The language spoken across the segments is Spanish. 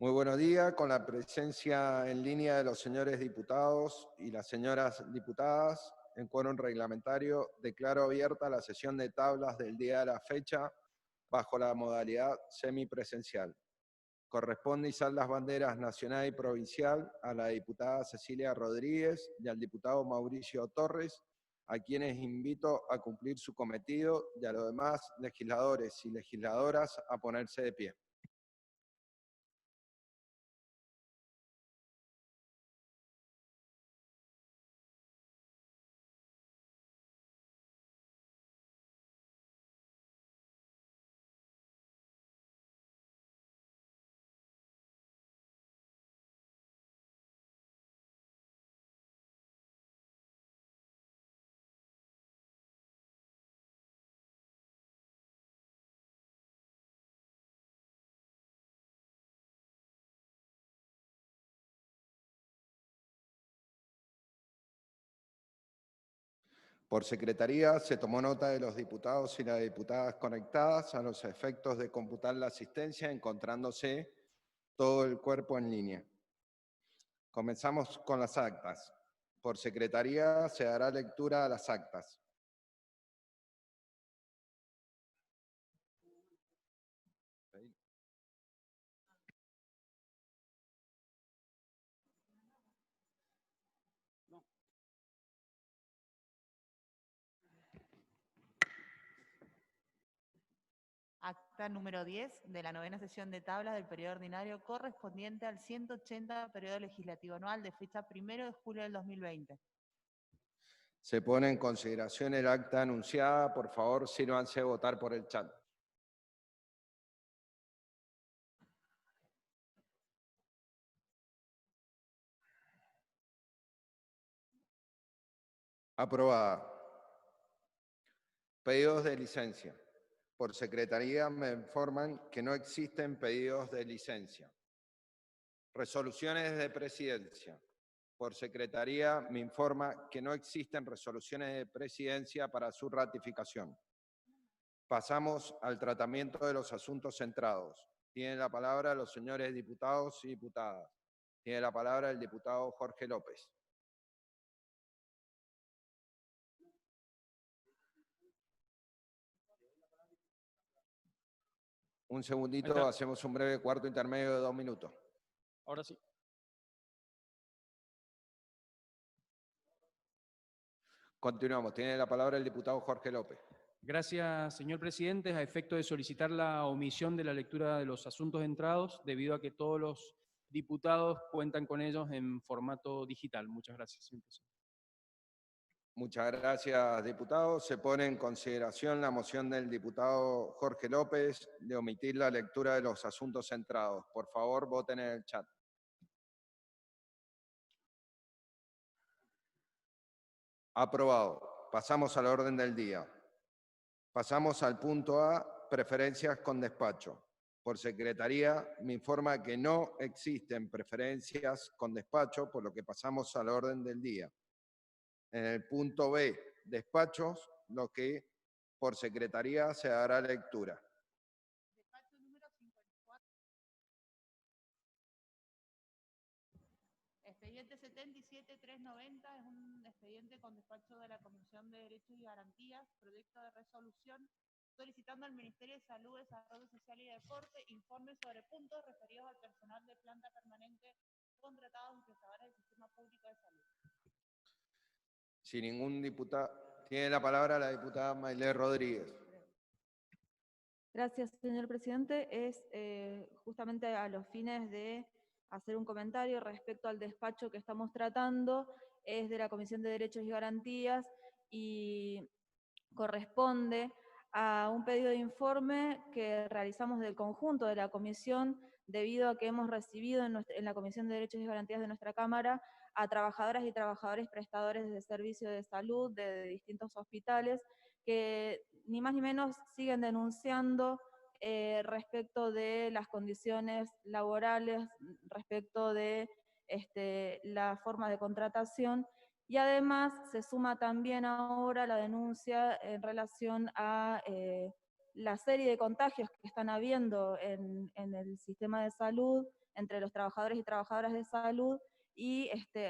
Muy buenos días, con la presencia en línea de los señores diputados y las señoras diputadas, en quórum reglamentario, declaro abierta la sesión de tablas del día de la fecha bajo la modalidad semipresencial. Corresponde izar las banderas nacional y provincial a la diputada Cecilia Rodríguez y al diputado Mauricio Torres, a quienes invito a cumplir su cometido, y a los demás legisladores y legisladoras a ponerse de pie. Por secretaría se tomó nota de los diputados y las diputadas conectadas a los efectos de computar la asistencia, encontrándose todo el cuerpo en línea. Comenzamos con las actas. Por secretaría se dará lectura a las actas. Acta número 10 de la 9ª sesión de tablas del periodo ordinario correspondiente al 180 periodo legislativo anual de fecha 1 de julio del 2020. Se pone en consideración el acta anunciada. Por favor, sírvanse a votar por el chat. Aprobada. Pedidos de licencia. Por secretaría me informan que no existen pedidos de licencia. Resoluciones de presidencia. Por secretaría me informa que no existen resoluciones de presidencia para su ratificación. Pasamos al tratamiento de los asuntos centrados. Tienen la palabra los señores diputados y diputadas. Tiene la palabra el diputado Jorge López. Un segundito, hacemos un breve cuarto intermedio de 2 minutos. Ahora sí. Continuamos. Tiene la palabra el diputado Jorge López. Gracias, señor presidente. A efecto de solicitar la omisión de la lectura de los asuntos entrados, debido a que todos los diputados cuentan con ellos en formato digital. Muchas gracias, señor presidente. Muchas gracias, diputado. Se pone en consideración la moción del diputado Jorge López de omitir la lectura de los asuntos centrados. Por favor, voten en el chat. Aprobado. Pasamos al orden del día. Pasamos al punto A, preferencias con despacho. Por secretaría me informa que no existen preferencias con despacho, por lo que pasamos al orden del día. En el punto B, despachos, lo que por secretaría se dará lectura. Despacho número 54. Expediente 77390 es un expediente con despacho de la Comisión de Derechos y Garantías, proyecto de resolución solicitando al Ministerio de Salud, Desarrollo Social y Deporte informes sobre puntos referidos al personal de planta permanente contratado en prestadores del Sistema Público de Salud. Si ningún diputado... Tiene la palabra la diputada Maylé Rodríguez. Gracias, señor presidente. Es justamente a los fines de hacer un comentario respecto al despacho que estamos tratando. Es de la Comisión de Derechos y Garantías y corresponde a un pedido de informe que realizamos del conjunto de la comisión, debido a que hemos recibido en la Comisión de Derechos y Garantías de nuestra Cámara a trabajadoras y trabajadores prestadores de servicio de salud de distintos hospitales, que ni más ni menos siguen denunciando respecto de las condiciones laborales, respecto de la forma de contratación, y además se suma también ahora la denuncia en relación a la serie de contagios que están habiendo en el sistema de salud, entre los trabajadores y trabajadoras de salud, y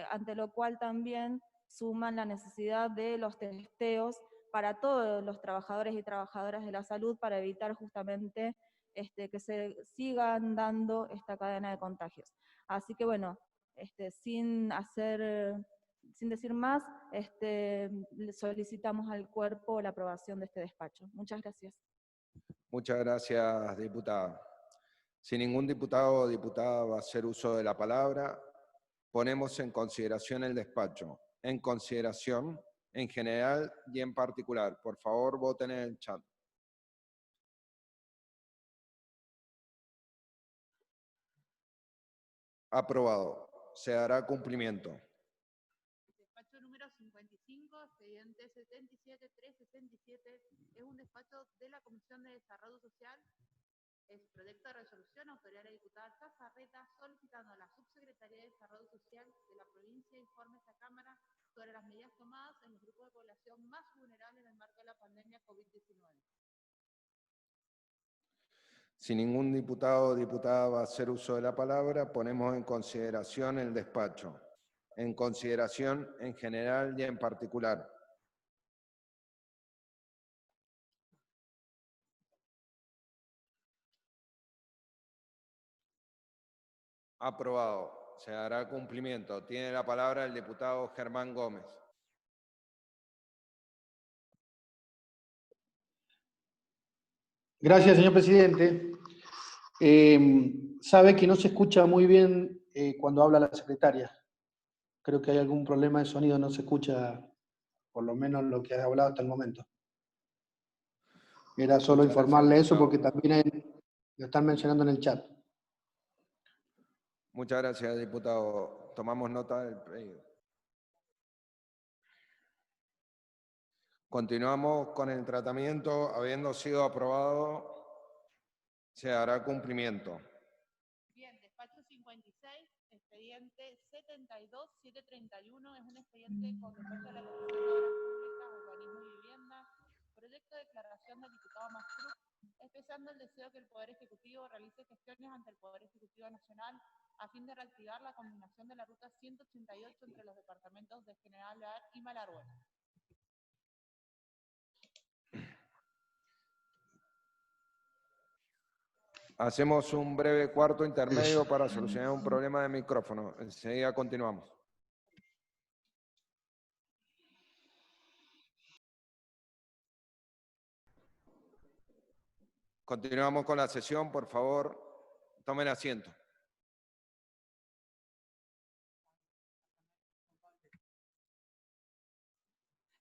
ante lo cual también suman la necesidad de los testeos para todos los trabajadores y trabajadoras de la salud para evitar justamente que se sigan dando esta cadena de contagios. Así que bueno, sin decir más, le solicitamos al cuerpo la aprobación de este despacho. Muchas gracias. Muchas gracias, diputada. Si ningún diputado o diputada va a hacer uso de la palabra, ponemos en consideración el despacho. En consideración, en general y en particular. Por favor, voten en el chat. Aprobado. Se dará cumplimiento. Despacho número 55, expediente 77367, es un despacho de la Comisión de Desarrollo Social. Es proyecto de resolución, autoría de la diputada Chazarreta, solicitando a la Subsecretaría de Desarrollo Social de la provincia informe a esta Cámara sobre las medidas tomadas en los grupos de población más vulnerables en el marco de la pandemia COVID-19. Si ningún diputado o diputada va a hacer uso de la palabra, ponemos en consideración el despacho. En consideración en general y en particular. Aprobado. Se dará cumplimiento. Tiene la palabra el diputado Germán Gómez. Gracias, señor presidente. Sabe que no se escucha muy bien cuando habla la secretaria. Creo que hay algún problema de sonido, no se escucha por lo menos lo que ha hablado hasta el momento. Era solo informarle eso porque también lo están mencionando en el chat. Muchas gracias, diputado. Tomamos nota del pedido. Continuamos con el tratamiento. Habiendo sido aprobado, se dará cumplimiento. Bien, despacho 56, expediente 72731, es un expediente con despacho de la Comisión de Obras Públicas, Urbanismo y Vivienda, proyecto de declaración del diputado Mastruc, expresando el deseo que el Poder Ejecutivo realice gestiones ante el Poder Ejecutivo Nacional a fin de reactivar la combinación de la ruta 188 entre los departamentos de General Lear y Malargüe. Hacemos un breve cuarto intermedio para solucionar un problema de micrófono. Enseguida continuamos. Continuamos con la sesión, por favor, tomen asiento.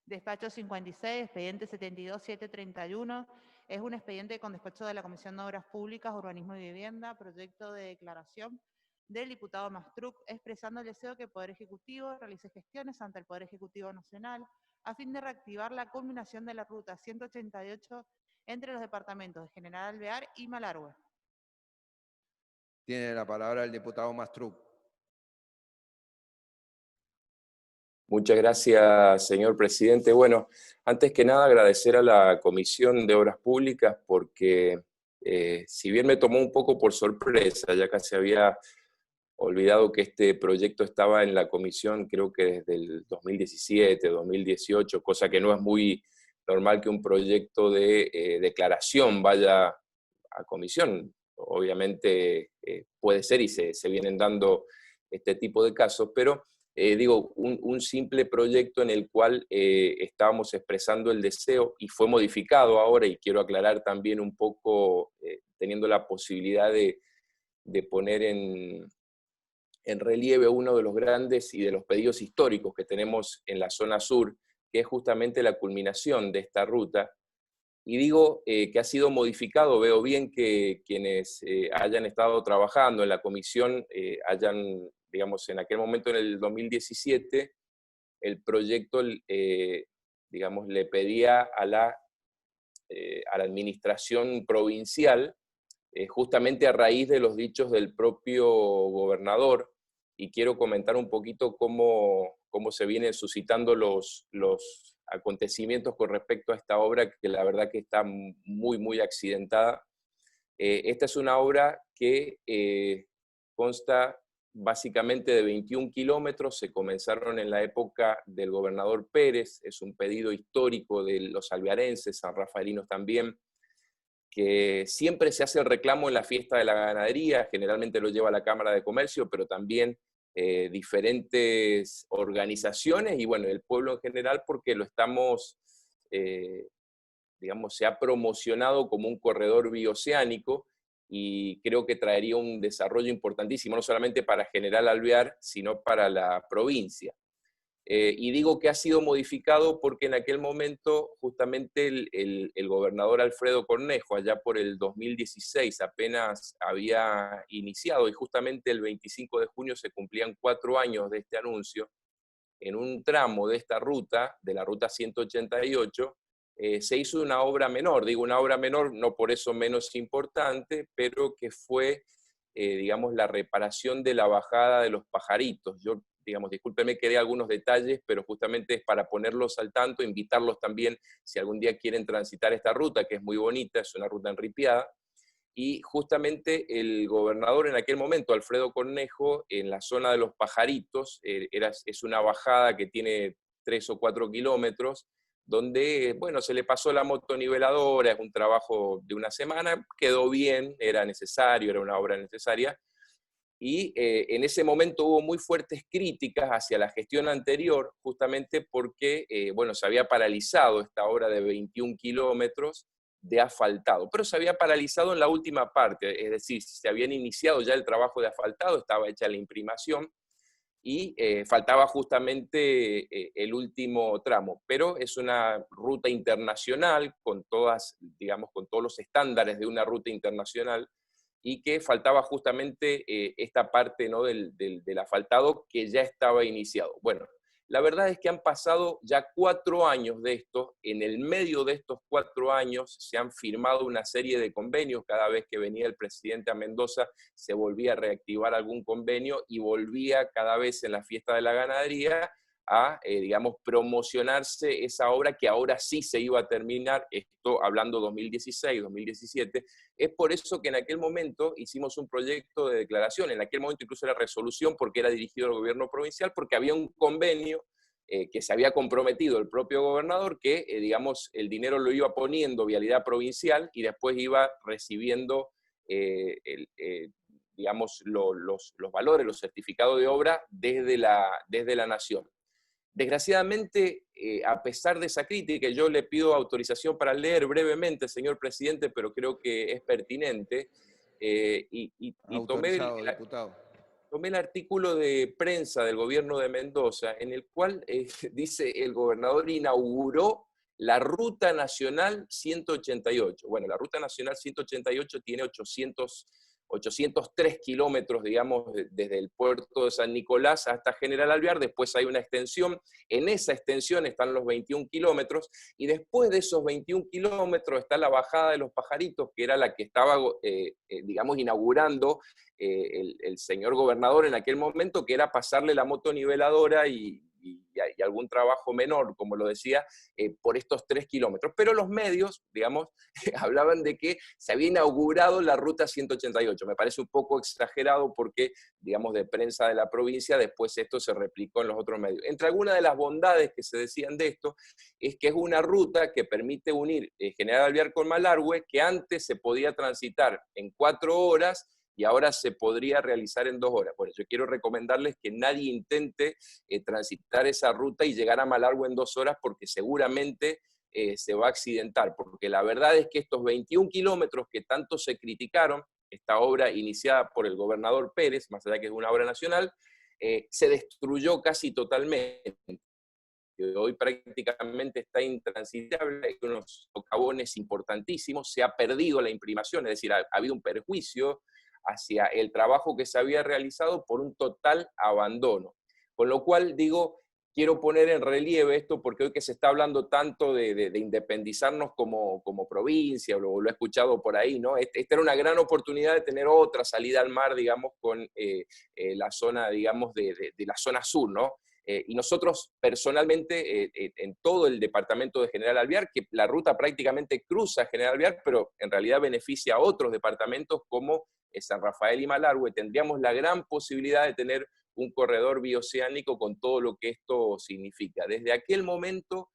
Despacho 56, expediente 72731, es un expediente con despacho de la Comisión de Obras Públicas, Urbanismo y Vivienda, proyecto de declaración del diputado Mastruc, expresando el deseo que el Poder Ejecutivo realice gestiones ante el Poder Ejecutivo Nacional a fin de reactivar la culminación de la ruta 188 entre los departamentos de General Alvear y Malargüe. Tiene la palabra el diputado Mastruc. Muchas gracias, señor presidente. Bueno, antes que nada agradecer a la Comisión de Obras Públicas porque si bien me tomó un poco por sorpresa, ya casi había olvidado que este proyecto estaba en la comisión creo que desde el 2017, 2018, cosa que no es muy normal que un proyecto de declaración vaya a comisión. Obviamente puede ser y se vienen dando este tipo de casos, pero digo, un simple proyecto en el cual estábamos expresando el deseo y fue modificado ahora, y quiero aclarar también un poco, teniendo la posibilidad de poner en relieve uno de los grandes y de los pedidos históricos que tenemos en la zona sur, que es justamente la culminación de esta ruta. Y digo que ha sido modificado, veo bien que quienes hayan estado trabajando en la comisión hayan, digamos, en aquel momento, en el 2017, el proyecto, digamos, le pedía a la administración provincial, justamente a raíz de los dichos del propio gobernador, y quiero comentar un poquito cómo se vienen suscitando los acontecimientos con respecto a esta obra, que la verdad que está muy, muy accidentada. Esta es una obra que consta básicamente de 21 kilómetros, se comenzaron en la época del gobernador Pérez, es un pedido histórico de los alvearenses, sanrafaelinos también, que siempre se hace el reclamo en la fiesta de la ganadería, generalmente lo lleva la Cámara de Comercio, pero también diferentes organizaciones y bueno, el pueblo en general, porque lo estamos, digamos, se ha promocionado como un corredor bioceánico y creo que traería un desarrollo importantísimo, no solamente para General Alvear, sino para la provincia. Y digo que ha sido modificado porque en aquel momento justamente el gobernador Alfredo Cornejo, allá por el 2016, apenas había iniciado, y justamente el 25 de junio se cumplían 4 años de este anuncio, en un tramo de esta ruta, de la ruta 188, se hizo una obra menor, digo una obra menor, no por eso menos importante, pero que fue, digamos, la reparación de la bajada de los Pajaritos. Yo, digamos, discúlpenme que dé algunos detalles, pero justamente es para ponerlos al tanto, invitarlos también, si algún día quieren transitar esta ruta, que es muy bonita, es una ruta enripiada, y justamente el gobernador en aquel momento, Alfredo Cornejo, en la zona de los Pajaritos, es una bajada que tiene 3 o 4 kilómetros, donde, bueno, se le pasó la motoniveladora, es un trabajo de una semana, quedó bien, era necesario, era una obra necesaria, y en ese momento hubo muy fuertes críticas hacia la gestión anterior, justamente porque, bueno, se había paralizado esta obra de 21 kilómetros de asfaltado, pero se había paralizado en la última parte, es decir, se habían iniciado ya el trabajo de asfaltado, estaba hecha la imprimación, y faltaba justamente el último tramo, pero es una ruta internacional con todas, digamos, con todos los estándares de una ruta internacional, y que faltaba justamente esta parte, ¿no?, del asfaltado que ya estaba iniciado. Bueno, la verdad es que han pasado ya 4 años de esto. En el medio de estos 4 años se han firmado una serie de convenios. Cada vez que venía el presidente a Mendoza se volvía a reactivar algún convenio y volvía cada vez en la fiesta de la ganadería a, digamos, promocionarse esa obra que ahora sí se iba a terminar, esto hablando 2016, 2017. Es por eso que en aquel momento hicimos un proyecto de declaración, en aquel momento incluso era resolución porque era dirigido al gobierno provincial, porque había un convenio que se había comprometido el propio gobernador que, digamos, el dinero lo iba poniendo Vialidad Provincial y después iba recibiendo, digamos, los valores, los certificados de obra desde la Nación. Desgraciadamente, a pesar de esa crítica, yo le pido autorización para leer brevemente, señor presidente, pero creo que es pertinente, y Autorizado, diputado. tomé el artículo de prensa del gobierno de Mendoza, en el cual dice el gobernador inauguró la Ruta Nacional 188. Bueno, la Ruta Nacional 188 tiene 803 kilómetros, digamos, desde el puerto de San Nicolás hasta General Alvear. Después hay una extensión, en esa extensión están los 21 kilómetros, y después de esos 21 kilómetros está la bajada de los Pajaritos, que era la que estaba, digamos, inaugurando el señor gobernador en aquel momento, que era pasarle la motoniveladora y algún trabajo menor, como lo decía, por estos 3 kilómetros. Pero los medios, digamos, hablaban de que se había inaugurado la Ruta 188. Me parece un poco exagerado porque, digamos, de prensa de la provincia, después esto se replicó en los otros medios. Entre algunas de las bondades que se decían de esto, es que es una ruta que permite unir General Alvear con Malargüe, que antes se podía transitar en 4 horas, y ahora se podría realizar en 2 horas. Bueno, yo quiero recomendarles que nadie intente transitar esa ruta y llegar a Malargüe en 2 horas, porque seguramente se va a accidentar, porque la verdad es que estos 21 kilómetros que tanto se criticaron, esta obra iniciada por el gobernador Pérez, más allá que es una obra nacional, se destruyó casi totalmente. Hoy prácticamente está intransitable, hay unos socavones importantísimos, se ha perdido la imprimación, es decir, ha habido un perjuicio hacia el trabajo que se había realizado por un total abandono. Con lo cual, digo, quiero poner en relieve esto porque hoy que se está hablando tanto de independizarnos como provincia, lo he escuchado por ahí, ¿no? Esta era una gran oportunidad de tener otra salida al mar, digamos, con la zona, digamos, de la zona sur, ¿no? Y nosotros personalmente, en todo el departamento de General Alvear, que la ruta prácticamente cruza General Alvear, pero en realidad beneficia a otros departamentos como San Rafael y Malargüe, tendríamos la gran posibilidad de tener un corredor bioceánico con todo lo que esto significa. Desde aquel momento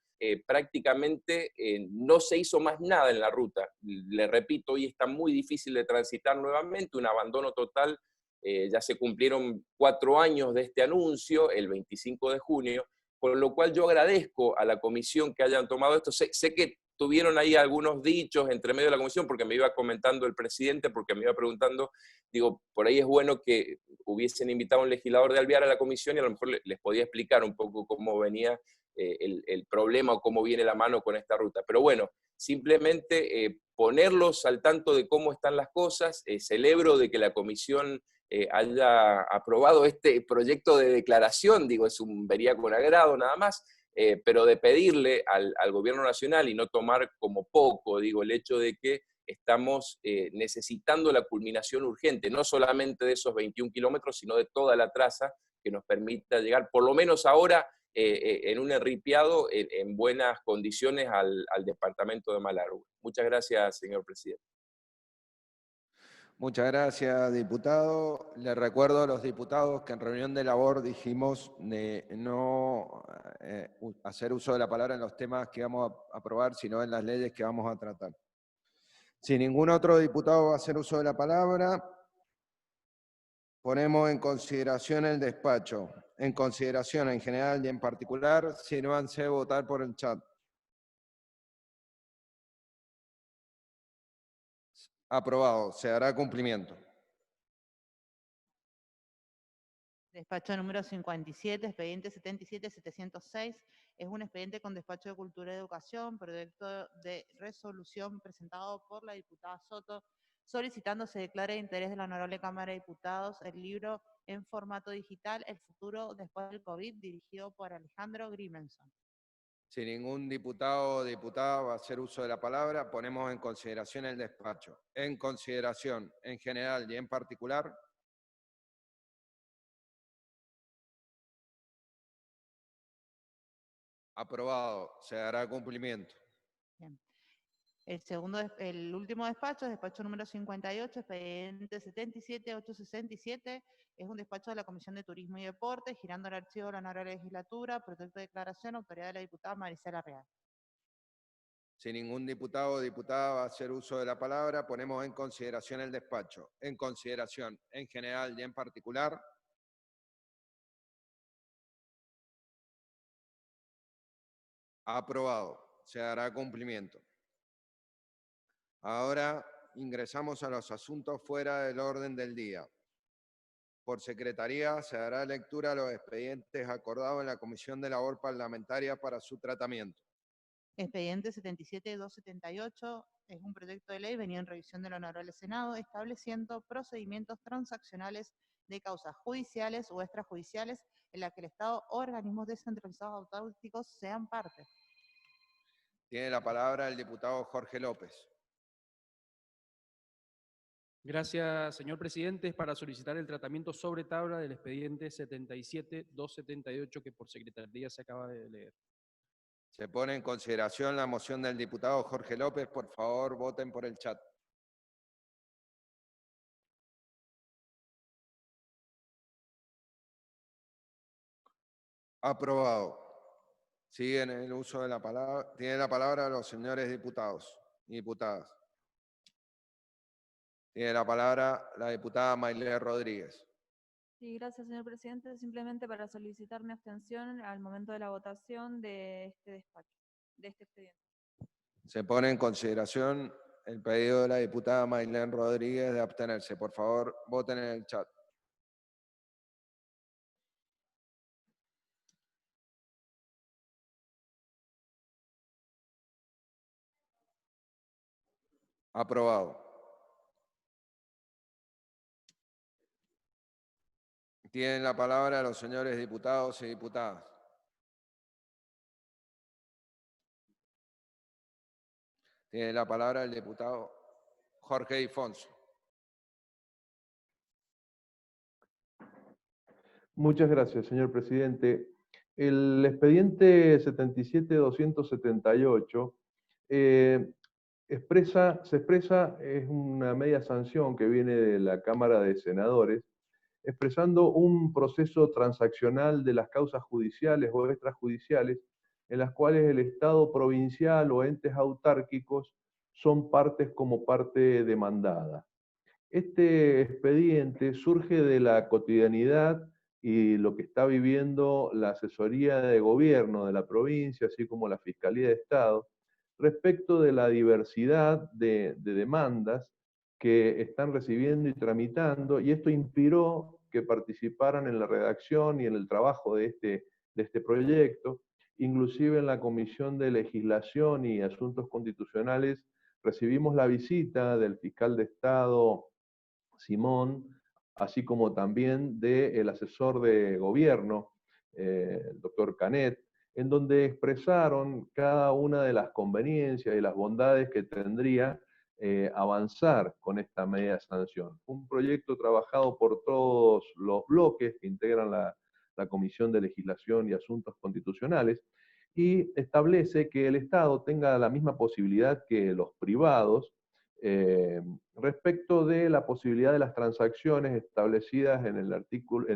prácticamente no se hizo más nada en la ruta. Le repito, hoy está muy difícil de transitar nuevamente, un abandono total. Ya se cumplieron 4 años de este anuncio, el 25 de junio, con lo cual yo agradezco a la comisión que hayan tomado esto. Sé que tuvieron ahí algunos dichos entre medio de la comisión, porque me iba comentando el presidente, porque me iba preguntando, digo, por ahí es bueno que hubiesen invitado a un legislador de Alvear a la comisión y a lo mejor les podía explicar un poco cómo venía el problema o cómo viene la mano con esta ruta. Pero bueno, simplemente ponerlos al tanto de cómo están las cosas. Celebro de que la comisión haya aprobado este proyecto de declaración, digo, vería con agrado nada más, pero de pedirle al gobierno nacional y no tomar como poco, digo, el hecho de que estamos necesitando la culminación urgente, no solamente de esos 21 kilómetros, sino de toda la traza que nos permita llegar, por lo menos ahora, en un enripiado, en buenas condiciones al departamento de Malargüe. Muchas gracias, señor presidente. Muchas gracias, diputado. Les recuerdo a los diputados que en reunión de labor dijimos de no hacer uso de la palabra en los temas que vamos a aprobar, sino en las leyes que vamos a tratar. Si ningún otro diputado va a hacer uso de la palabra, ponemos en consideración el despacho. En consideración en general y en particular, sírvanse a votar por el chat. Aprobado. Se dará cumplimiento. Despacho número 57, expediente 77-706, es un expediente con despacho de Cultura y Educación, proyecto de resolución presentado por la diputada Soto, solicitando se declare de interés de la Honorable Cámara de Diputados el libro en formato digital, El futuro después del COVID, dirigido por Alejandro Grimenson. Si ningún diputado o diputada va a hacer uso de la palabra, ponemos en consideración el despacho. En consideración, en general y en particular. Aprobado. Se dará cumplimiento. Bien. El último despacho es despacho número 58, expediente 77-867, es un despacho de la Comisión de Turismo y Deporte, girando el archivo de la Honorable Legislatura, proyecto de declaración, autoridad de la diputada Marisela Real. Si ningún diputado o diputada va a hacer uso de la palabra, ponemos en consideración el despacho. En consideración, en general y en particular. Aprobado. Se dará cumplimiento. Ahora ingresamos a los asuntos fuera del orden del día. Por secretaría se dará lectura a los expedientes acordados en la Comisión de Labor Parlamentaria para su tratamiento. Expediente 77-278 es un proyecto de ley venido en revisión del Honorable Senado estableciendo procedimientos transaccionales de causas judiciales o extrajudiciales en la que el Estado o organismos descentralizados autonómicos sean parte. Tiene la palabra el diputado Jorge López. Gracias, señor presidente. Es para solicitar el tratamiento sobre tabla del expediente 77-278 que por secretaría se acaba de leer. Se pone en consideración la moción del diputado Jorge López. Por favor, voten por el chat. Aprobado. Siguen el uso de la palabra. Tiene la palabra los señores diputados y diputadas. Tiene la palabra la diputada Maile Rodríguez. Sí, gracias, señor presidente. Simplemente para solicitar mi abstención al momento de la votación de este despacho, de este expediente. Se pone en consideración el pedido de la diputada Maylén Rodríguez de abstenerse. Por favor, voten en el chat. Aprobado. Tienen la palabra los señores diputados y diputadas. Tiene la palabra el diputado Jorge Difonso. Muchas gracias, señor presidente. El expediente 77-278 se expresa, es una media sanción que viene de la Cámara de Senadores, expresando un proceso transaccional de las causas judiciales o extrajudiciales en las cuales el Estado provincial o entes autárquicos son partes como parte demandada. Este expediente surge de la cotidianidad y lo que está viviendo la asesoría de gobierno de la provincia, así como la Fiscalía de Estado, respecto de la diversidad de demandas que están recibiendo y tramitando, y esto inspiró que participaran en la redacción y en el trabajo de este proyecto. Inclusive en la Comisión de Legislación y Asuntos Constitucionales recibimos la visita del fiscal de Estado Simón, así como también del asesor de gobierno, el doctor Canet, en donde expresaron cada una de las conveniencias y las bondades que tendría avanzar con esta media sanción. Un proyecto trabajado por todos los bloques que integran la Comisión de Legislación y Asuntos Constitucionales, y establece que el Estado tenga la misma posibilidad que los privados respecto de la posibilidad de las transacciones establecidas en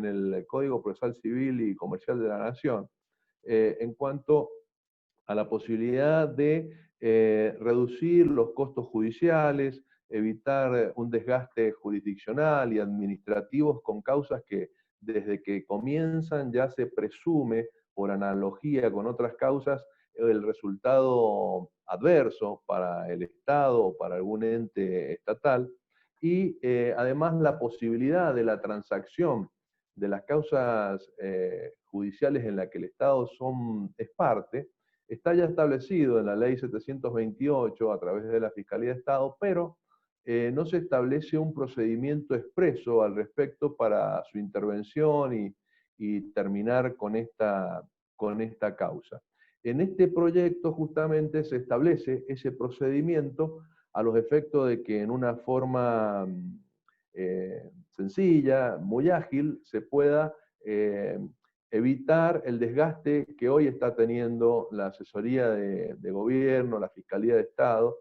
el Código Procesal Civil y Comercial de la Nación, en cuanto a la posibilidad de reducir los costos judiciales, evitar un desgaste jurisdiccional y administrativos con causas que desde que comienzan ya se presume, por analogía con otras causas, el resultado adverso para el Estado o para algún ente estatal, y además la posibilidad de la transacción de las causas judiciales en las que el Estado es parte, está ya establecido en la Ley 728 a través de la Fiscalía de Estado, pero no se establece un procedimiento expreso al respecto para su intervención y terminar con esta causa. En este proyecto justamente se establece ese procedimiento a los efectos de que en una forma sencilla, muy ágil, se pueda evitar el desgaste que hoy está teniendo la asesoría de gobierno, la Fiscalía de Estado,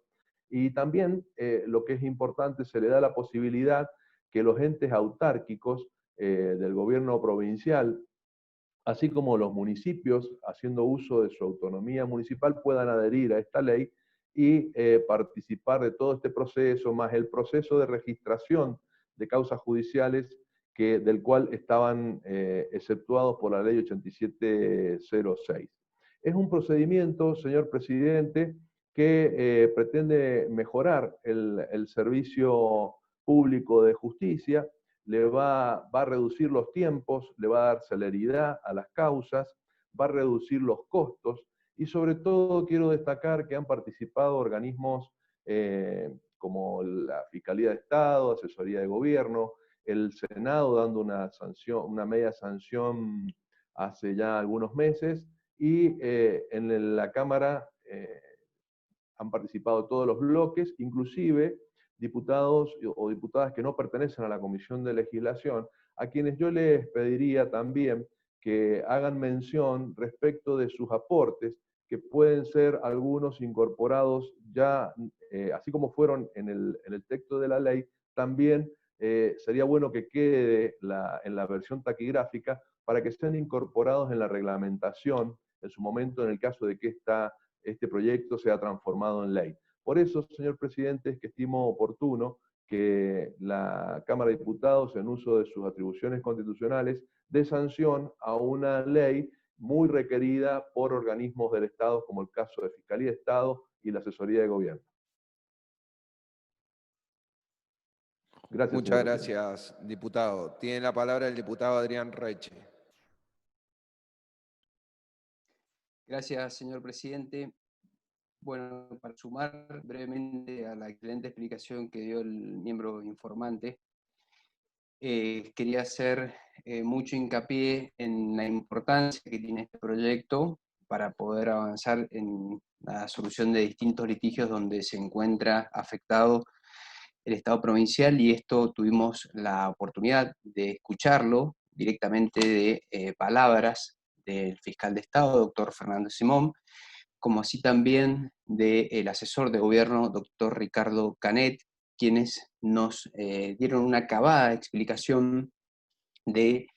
y también lo que es importante, se le da la posibilidad que los entes autárquicos del gobierno provincial, así como los municipios, haciendo uso de su autonomía municipal, puedan adherir a esta ley y participar de todo este proceso, más el proceso de registración de causas judiciales del cual estaban exceptuados por la ley 8706. Es un procedimiento, señor presidente, que pretende mejorar el servicio público de justicia, va a reducir los tiempos, le va a dar celeridad a las causas, va a reducir los costos, y sobre todo quiero destacar que han participado organismos como la Fiscalía de Estado, Asesoría de Gobierno, el Senado dando una media sanción hace ya algunos meses, y en la Cámara han participado todos los bloques, inclusive diputados o diputadas que no pertenecen a la Comisión de Legislación, a quienes yo les pediría también que hagan mención respecto de sus aportes, que pueden ser algunos incorporados ya, así como fueron en el texto de la ley, también sería bueno que quede en la versión taquigráfica para que sean incorporados en la reglamentación en su momento, en el caso de que este proyecto sea transformado en ley. Por eso, señor presidente, es que estimo oportuno que la Cámara de Diputados, en uso de sus atribuciones constitucionales, dé sanción a una ley muy requerida por organismos del Estado, como el caso de Fiscalía de Estado y la Asesoría de Gobierno. Gracias. Muchas gracias, diputado. Tiene la palabra el diputado Adrián Reche. Gracias, señor presidente. Bueno, para sumar brevemente a la excelente explicación que dio el miembro informante, quería hacer mucho hincapié en la importancia que tiene este proyecto para poder avanzar en la solución de distintos litigios donde se encuentra afectado el Estado provincial, y esto tuvimos la oportunidad de escucharlo directamente de palabras del fiscal de Estado, doctor Fernando Simón, como así también del asesor de gobierno, doctor Ricardo Canet, quienes nos dieron una acabada explicación de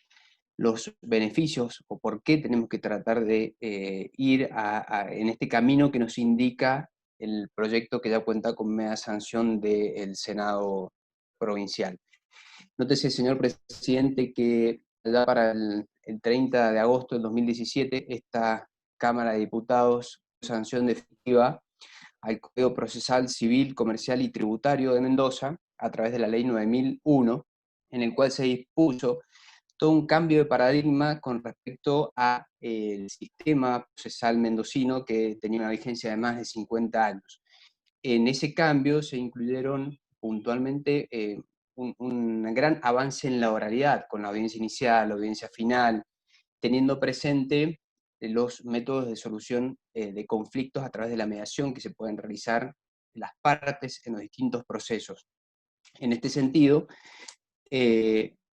los beneficios o por qué tenemos que tratar de ir en este camino que nos indica el proyecto que ya cuenta con media sanción del Senado provincial. Nótese, señor presidente, que ya para el 30 de agosto del 2017 esta Cámara de Diputados dio sanción definitiva al Código Procesal Civil, Comercial y Tributario de Mendoza a través de la Ley 9001, en el cual se dispuso todo un cambio de paradigma con respecto al sistema procesal mendocino que tenía una vigencia de más de 50 años. En ese cambio se incluyeron puntualmente un gran avance en la oralidad, con la audiencia inicial, la audiencia final, teniendo presente los métodos de solución de conflictos a través de la mediación que se pueden realizar las partes en los distintos procesos. En este sentido,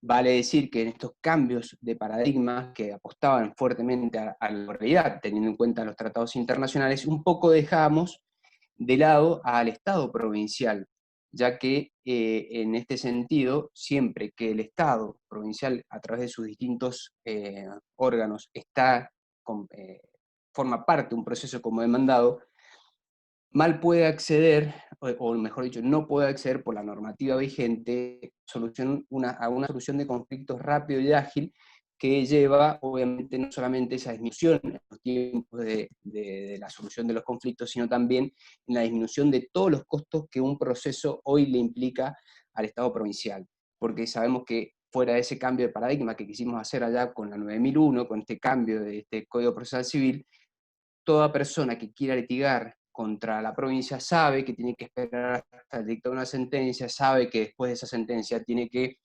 vale decir que en estos cambios de paradigma que apostaban fuertemente a la oralidad, teniendo en cuenta los tratados internacionales, un poco dejamos de lado al Estado provincial, ya que en este sentido, siempre que el Estado provincial, a través de sus distintos órganos, forma parte de un proceso como demandado, mal puede acceder, o mejor dicho, no puede acceder por la normativa vigente a una solución de conflictos rápido y ágil que lleva, obviamente, no solamente esa disminución en los tiempos de la solución de los conflictos, sino también en la disminución de todos los costos que un proceso hoy le implica al Estado provincial. Porque sabemos que fuera de ese cambio de paradigma que quisimos hacer allá con la 9001, con este cambio de este Código Procesal Civil, toda persona que quiera litigar contra la provincia sabe que tiene que esperar hasta el dictado de una sentencia, sabe que después de esa sentencia tiene que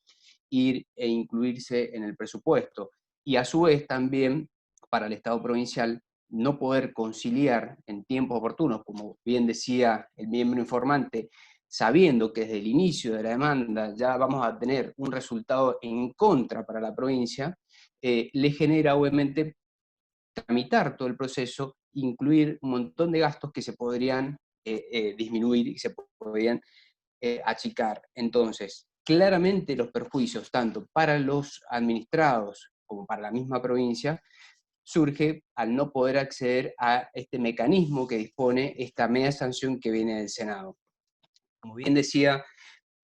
ir e incluirse en el presupuesto. Y a su vez también, para el Estado provincial, no poder conciliar en tiempos oportunos, como bien decía el miembro informante, sabiendo que desde el inicio de la demanda ya vamos a tener un resultado en contra para la provincia, le genera obviamente tramitar todo el proceso, incluir un montón de gastos que se podrían disminuir y se podrían achicar. Entonces, claramente los perjuicios, tanto para los administrados como para la misma provincia, surge al no poder acceder a este mecanismo que dispone esta media sanción que viene del Senado. Como bien decía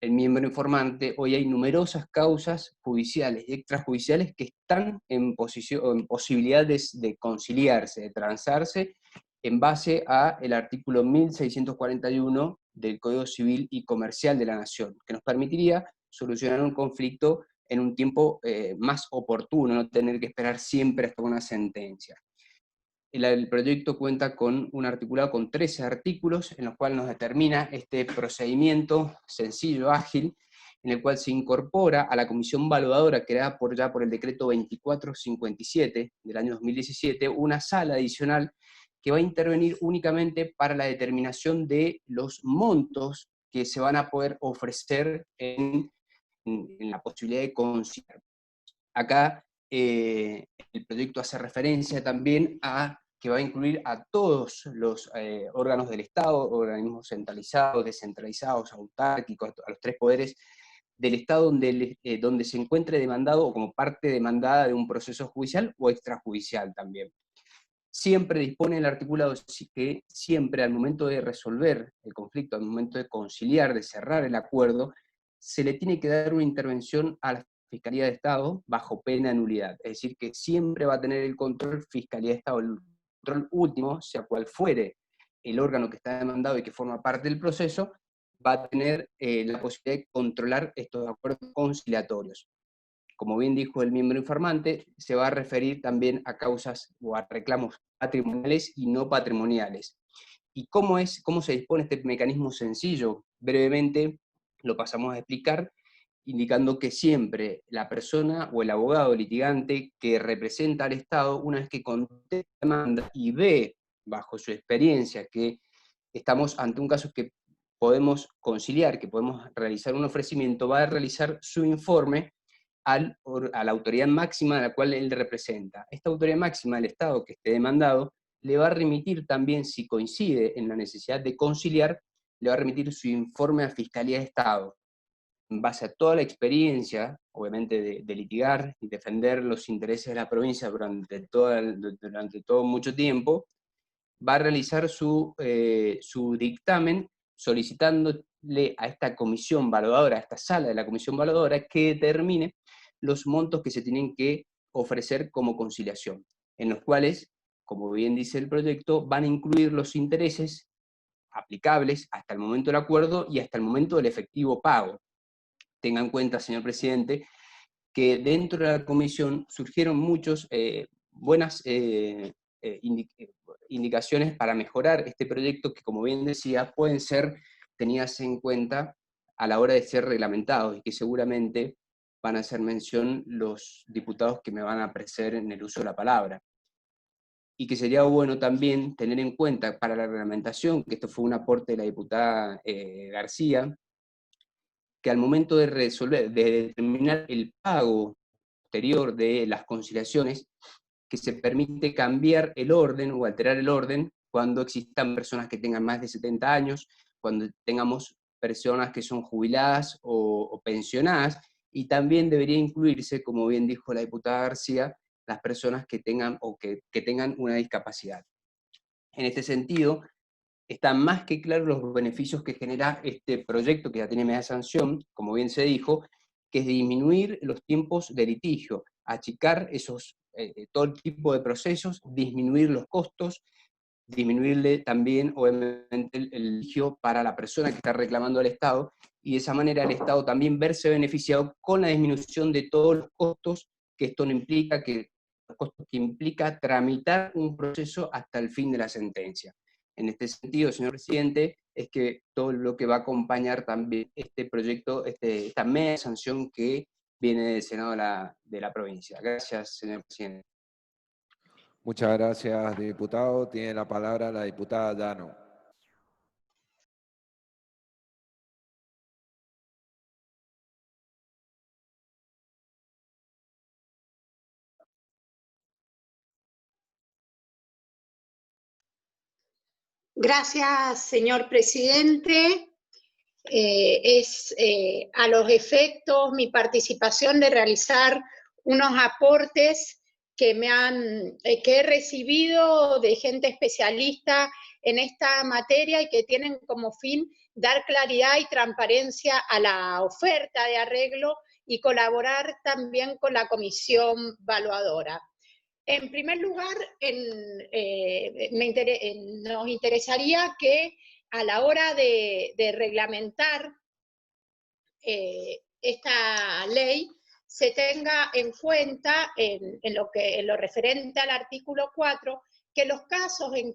el miembro informante, hoy hay numerosas causas judiciales y extrajudiciales que están en posibilidad de conciliarse, de transarse, en base al artículo 1641 del Código Civil y Comercial de la Nación, que nos permitiría solucionar un conflicto en un tiempo más oportuno, no tener que esperar siempre hasta una sentencia. El proyecto cuenta con un articulado con 13 artículos, en los cuales nos determina este procedimiento sencillo, ágil, en el cual se incorpora a la comisión evaluadora creada ya por el decreto 2457 del año 2017, una sala adicional que va a intervenir únicamente para la determinación de los montos que se van a poder ofrecer en la posibilidad de conciliar. Acá el proyecto hace referencia también a que va a incluir a todos los órganos del Estado, organismos centralizados, descentralizados, autárquicos, a los tres poderes del Estado donde se encuentre demandado o como parte demandada de un proceso judicial o extrajudicial también. Siempre dispone el articulado que siempre al momento de resolver el conflicto, al momento de conciliar, de cerrar el acuerdo, se le tiene que dar una intervención a la Fiscalía de Estado bajo pena de nulidad. Es decir, que siempre va a tener el control Fiscalía de Estado, el control último, sea cual fuere el órgano que está demandado y que forma parte del proceso, va a tener la posibilidad de controlar estos acuerdos conciliatorios. Como bien dijo el miembro informante, se va a referir también a causas o a reclamos patrimoniales y no patrimoniales. ¿Y cómo se dispone este mecanismo sencillo? Brevemente lo pasamos a explicar, indicando que siempre la persona o el abogado litigante que representa al Estado, una vez que contesta la demanda y ve, bajo su experiencia, que estamos ante un caso que podemos conciliar, que podemos realizar un ofrecimiento, va a realizar su informe a la autoridad máxima a la cual él representa. Esta autoridad máxima del Estado que esté demandado le va a remitir también, si coincide en la necesidad de conciliar, le va a remitir su informe a Fiscalía de Estado. En base a toda la experiencia, obviamente, de litigar y defender los intereses de la provincia durante todo mucho tiempo, va a realizar su dictamen solicitándole a esta comisión evaluadora, a esta sala de la comisión evaluadora, que determine los montos que se tienen que ofrecer como conciliación, en los cuales, como bien dice el proyecto, van a incluir los intereses aplicables hasta el momento del acuerdo y hasta el momento del efectivo pago. Tenga en cuenta, señor presidente, que dentro de la comisión surgieron muchas buenas indicaciones para mejorar este proyecto que, como bien decía, pueden ser tenidas en cuenta a la hora de ser reglamentados y que seguramente van a hacer mención los diputados que me van a preceder en el uso de la palabra. Y que sería bueno también tener en cuenta para la reglamentación, que esto fue un aporte de la diputada García, que al momento de determinar el pago posterior de las conciliaciones, que se permite cambiar el orden o alterar el orden cuando existan personas que tengan más de 70 años, cuando tengamos personas que son jubiladas o pensionadas, y también debería incluirse, como bien dijo la diputada García, las personas que tengan que tengan una discapacidad. En este sentido, están más que claros los beneficios que genera este proyecto, que ya tiene media sanción, como bien se dijo, que es disminuir los tiempos de litigio, achicar todo el tipo de procesos, disminuir los costos, disminuirle también, obviamente, el litigio para la persona que está reclamando al Estado, y de esa manera el Estado también verse beneficiado con la disminución de todos los costos que esto no implica, los costos que implica tramitar un proceso hasta el fin de la sentencia. En este sentido, señor presidente, es que todo lo que va a acompañar también este proyecto, esta media sanción que viene del Senado de la provincia. Gracias, señor presidente. Muchas gracias, diputado. Tiene la palabra la diputada Llano. Gracias, señor presidente. A los efectos mi participación de realizar unos aportes que he recibido de gente especialista en esta materia y que tienen como fin dar claridad y transparencia a la oferta de arreglo y colaborar también con la comisión evaluadora. En primer lugar, nos interesaría que a la hora de reglamentar esta ley se tenga en cuenta, en lo referente al artículo 4, que los casos en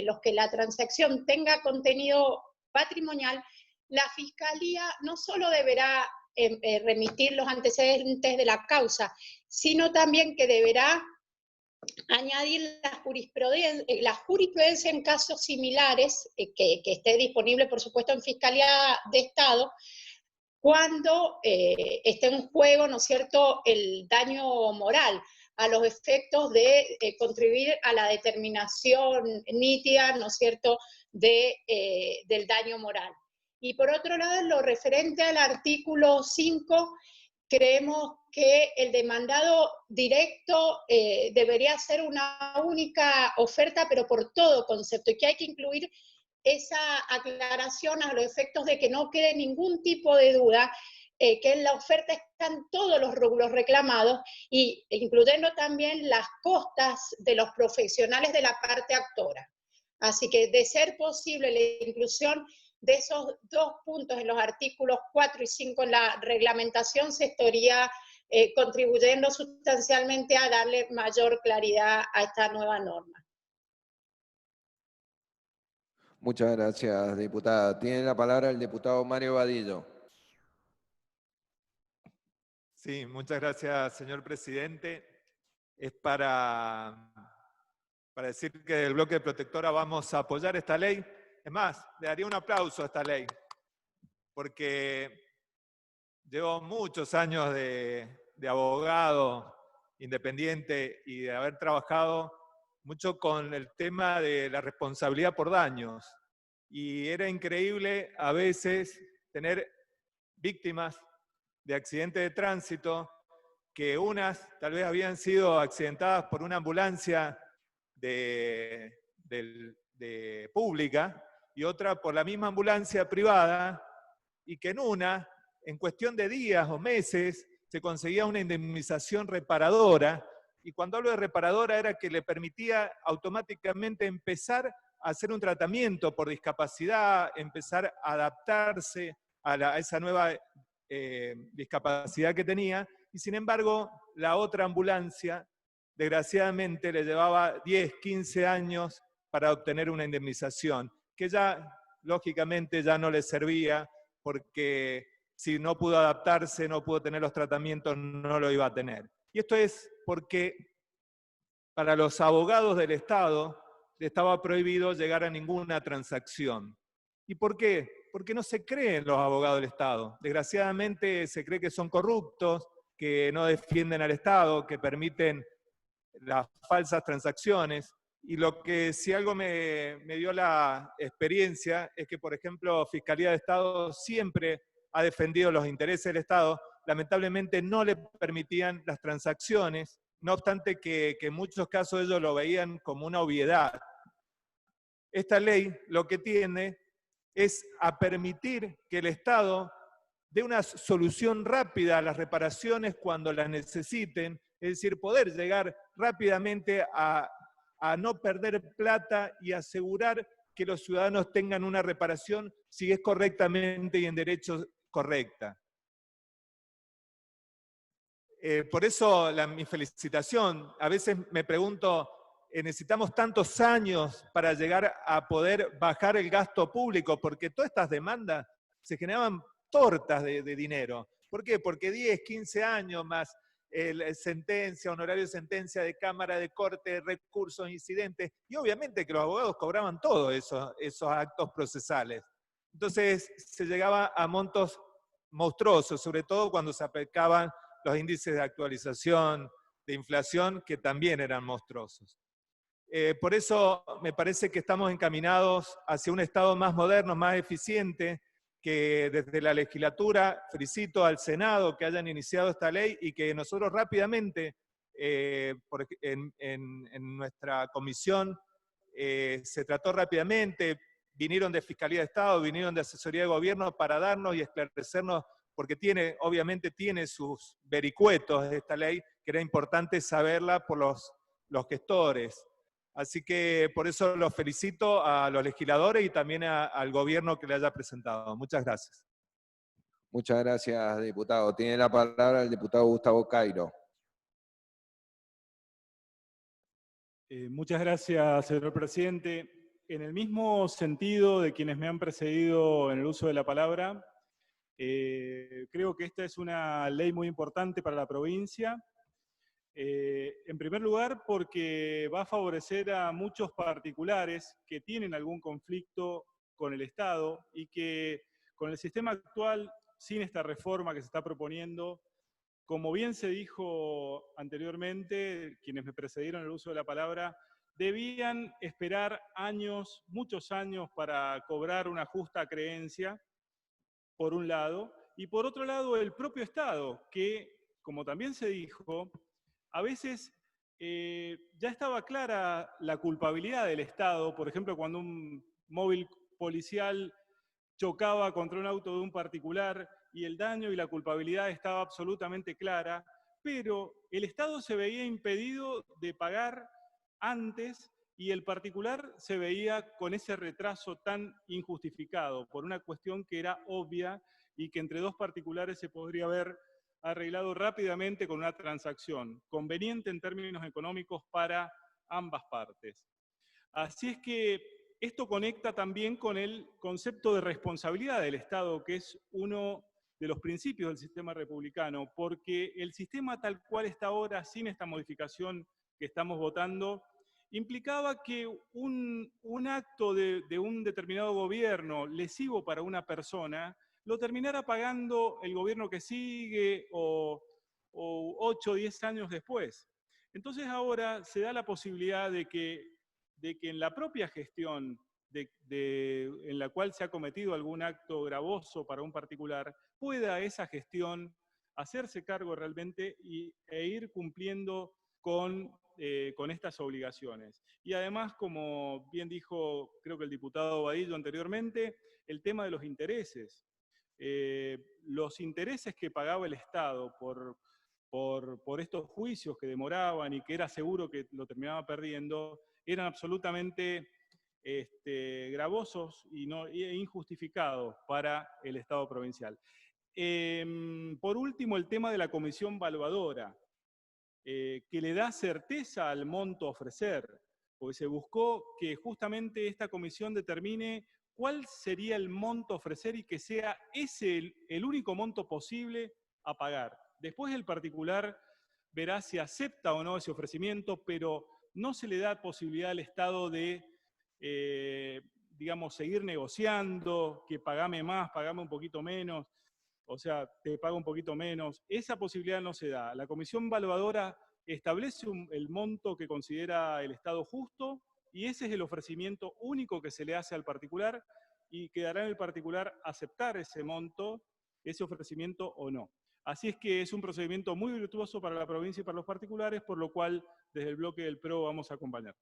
los que la transacción tenga contenido patrimonial, la Fiscalía no solo deberá remitir los antecedentes de la causa, sino también que deberá añadir la jurisprudencia en casos similares, que esté disponible, por supuesto, en Fiscalía de Estado, cuando esté en juego, ¿no es cierto?, el daño moral, a los efectos de contribuir a la determinación nítida, ¿no es cierto?, del daño moral. Y por otro lado, en lo referente al artículo 5, creemos que el demandado directo debería ser una única oferta, pero por todo concepto, y que hay que incluir esa aclaración a los efectos de que no quede ningún tipo de duda, que en la oferta están todos los rubros reclamados, y incluyendo también las costas de los profesionales de la parte actora. Así que, de ser posible la inclusión de esos dos puntos en los artículos 4 y 5 en la reglamentación, se estaría contribuyendo sustancialmente a darle mayor claridad a esta nueva norma. Muchas gracias, diputada. Tiene la palabra el diputado Mario Vadillo. Sí, muchas gracias, señor presidente. Es para decir que del bloque de Protectora vamos a apoyar esta ley. Es más, le daría un aplauso a esta ley, porque llevo muchos años de de abogado independiente y de haber trabajado mucho con el tema de la responsabilidad por daños. Y era increíble a veces tener víctimas de accidentes de tránsito que unas tal vez habían sido accidentadas por una ambulancia pública y otra por la misma ambulancia privada, y que en cuestión de días o meses, se conseguía una indemnización reparadora, y cuando hablo de reparadora era que le permitía automáticamente empezar a hacer un tratamiento por discapacidad, empezar a adaptarse a esa nueva discapacidad que tenía, y sin embargo la otra ambulancia desgraciadamente le llevaba 10, 15 años para obtener una indemnización, que ya lógicamente ya no le servía, porque si no pudo adaptarse, no pudo tener los tratamientos, no lo iba a tener. Y esto es porque para los abogados del Estado estaba prohibido llegar a ninguna transacción. ¿Y por qué? Porque no se creen los abogados del Estado. Desgraciadamente se cree que son corruptos, que no defienden al Estado, que permiten las falsas transacciones. Y lo que si algo me dio la experiencia es que, por ejemplo, Fiscalía de Estado siempre ha defendido los intereses del Estado, lamentablemente no le permitían las transacciones, no obstante que en muchos casos ellos lo veían como una obviedad. Esta ley lo que tiende es a permitir que el Estado dé una solución rápida a las reparaciones cuando las necesiten, es decir, poder llegar rápidamente a no perder plata y asegurar que los ciudadanos tengan una reparación si es correctamente y en derecho correcta. Por eso mi felicitación. A veces me pregunto, necesitamos tantos años para llegar a poder bajar el gasto público, porque todas estas demandas se generaban tortas de dinero. ¿Por qué? Porque 10, 15 años más sentencia, honorario de sentencia de cámara, de corte, recursos, incidentes, y obviamente que los abogados cobraban todos esos actos procesales. Entonces se llegaba a montos monstruosos, sobre todo cuando se aplicaban los índices de actualización, de inflación, que también eran monstruosos. Por eso me parece que estamos encaminados hacia un Estado más moderno, más eficiente, que desde la legislatura felicito al Senado que hayan iniciado esta ley y que nosotros rápidamente, en nuestra comisión, se trató rápidamente, vinieron de Fiscalía de Estado, vinieron de Asesoría de Gobierno para darnos y esclarecernos, porque obviamente tiene sus vericuetos esta ley, que era importante saberla por los gestores. Así que por eso los felicito a los legisladores y también al gobierno que le haya presentado. Muchas gracias. Muchas gracias, diputado. Tiene la palabra el diputado Gustavo Cairo. Muchas gracias, señor presidente. En el mismo sentido de quienes me han precedido en el uso de la palabra, creo que esta es una ley muy importante para la provincia. En primer lugar, porque va a favorecer a muchos particulares que tienen algún conflicto con el Estado y que con el sistema actual, sin esta reforma que se está proponiendo, como bien se dijo anteriormente, quienes me precedieron en el uso de la palabra, debían esperar años, muchos años, para cobrar una justa creencia, por un lado, y por otro lado el propio Estado, que, como también se dijo, a veces ya estaba clara la culpabilidad del Estado, por ejemplo, cuando un móvil policial chocaba contra un auto de un particular y el daño y la culpabilidad estaba absolutamente clara, pero el Estado se veía impedido de pagar antes y el particular se veía con ese retraso tan injustificado por una cuestión que era obvia y que entre dos particulares se podría haber arreglado rápidamente con una transacción, conveniente en términos económicos para ambas partes. Así es que esto conecta también con el concepto de responsabilidad del Estado, que es uno de los principios del sistema republicano, porque el sistema tal cual está ahora, sin esta modificación que estamos votando, implicaba que un acto de un determinado gobierno lesivo para una persona lo terminara pagando el gobierno que sigue o o 8 o 10 años después. Entonces ahora se da la posibilidad de que en la propia gestión en la cual se ha cometido algún acto gravoso para un particular, pueda esa gestión hacerse cargo realmente e ir cumpliendo con estas obligaciones. Y además, como bien dijo, creo que el diputado Vadillo anteriormente, el tema de los intereses. Los intereses que pagaba el Estado por estos juicios que demoraban y que era seguro que lo terminaba perdiendo, eran absolutamente gravosos e injustificados para el Estado provincial. Por último, el tema de la comisión valuadora, que le da certeza al monto a ofrecer, porque se buscó que justamente esta comisión determine cuál sería el monto a ofrecer y que sea ese el único monto posible a pagar. Después el particular verá si acepta o no ese ofrecimiento, pero no se le da posibilidad al Estado de digamos, seguir negociando, que pagame más, pagame un poquito menos, o sea, te pago un poquito menos. Esa posibilidad no se da. La comisión valuadora establece el monto que considera el Estado justo y ese es el ofrecimiento único que se le hace al particular y quedará en el particular aceptar ese monto, ese ofrecimiento o no. Así es que es un procedimiento muy virtuoso para la provincia y para los particulares, por lo cual desde el bloque del PRO vamos a acompañar.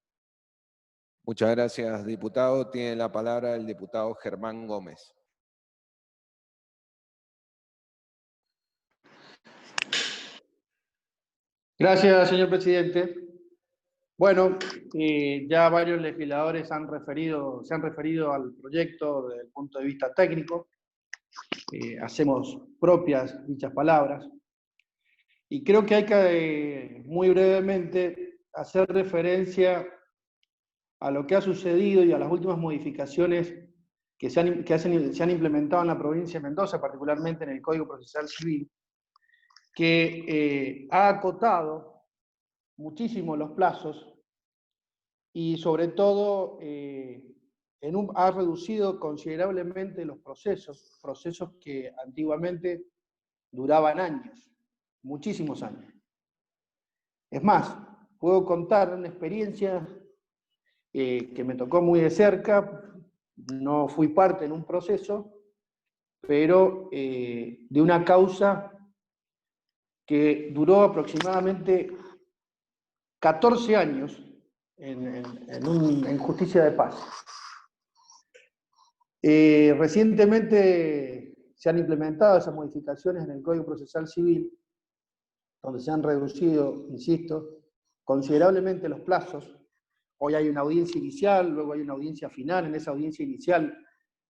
Muchas gracias, diputado. Tiene la palabra el diputado Germán Gómez. Gracias, señor presidente. Bueno, ya varios legisladores se han referido al proyecto desde el punto de vista técnico. Hacemos propias dichas palabras. Y creo que hay que, muy brevemente, hacer referencia a lo que ha sucedido y a las últimas modificaciones que se han implementado en la provincia de Mendoza, particularmente en el Código Procesal Civil, que ha acotado muchísimo los plazos y sobre todo ha reducido considerablemente los procesos que antiguamente duraban años, muchísimos años. Es más, puedo contar una experiencia que me tocó muy de cerca, no fui parte en un proceso, pero de una causa que duró aproximadamente 14 años en justicia de paz. Recientemente se han implementado esas modificaciones en el Código Procesal Civil, donde se han reducido, insisto, considerablemente los plazos. Hoy hay una audiencia inicial, luego hay una audiencia final. En esa audiencia inicial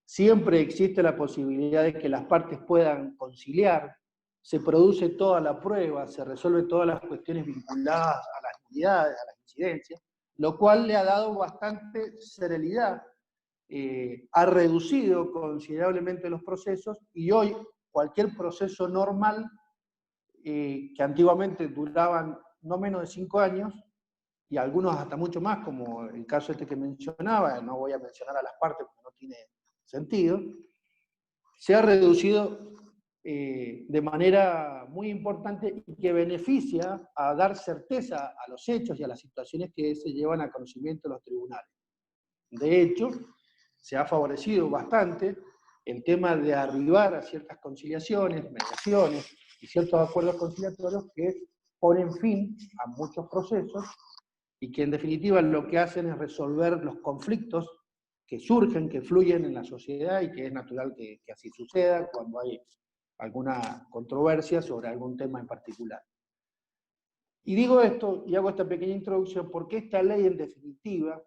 siempre existe la posibilidad de que las partes puedan conciliar, se produce toda la prueba, se resuelven todas las cuestiones vinculadas a las nulidades, a las incidencias, lo cual le ha dado bastante celeridad, ha reducido considerablemente los procesos y hoy cualquier proceso normal, que antiguamente duraban no menos de 5 años, y algunos hasta mucho más, como el caso este que mencionaba, no voy a mencionar a las partes porque no tiene sentido, se ha reducido de manera muy importante y que beneficia a dar certeza a los hechos y a las situaciones que se llevan a conocimiento de los tribunales. De hecho, se ha favorecido bastante el tema de arribar a ciertas conciliaciones, mediaciones y ciertos acuerdos conciliatorios que ponen fin a muchos procesos y que en definitiva lo que hacen es resolver los conflictos que surgen, que fluyen en la sociedad y que es natural que así suceda cuando hay alguna controversia sobre algún tema en particular. Y digo esto y hago esta pequeña introducción porque esta ley en definitiva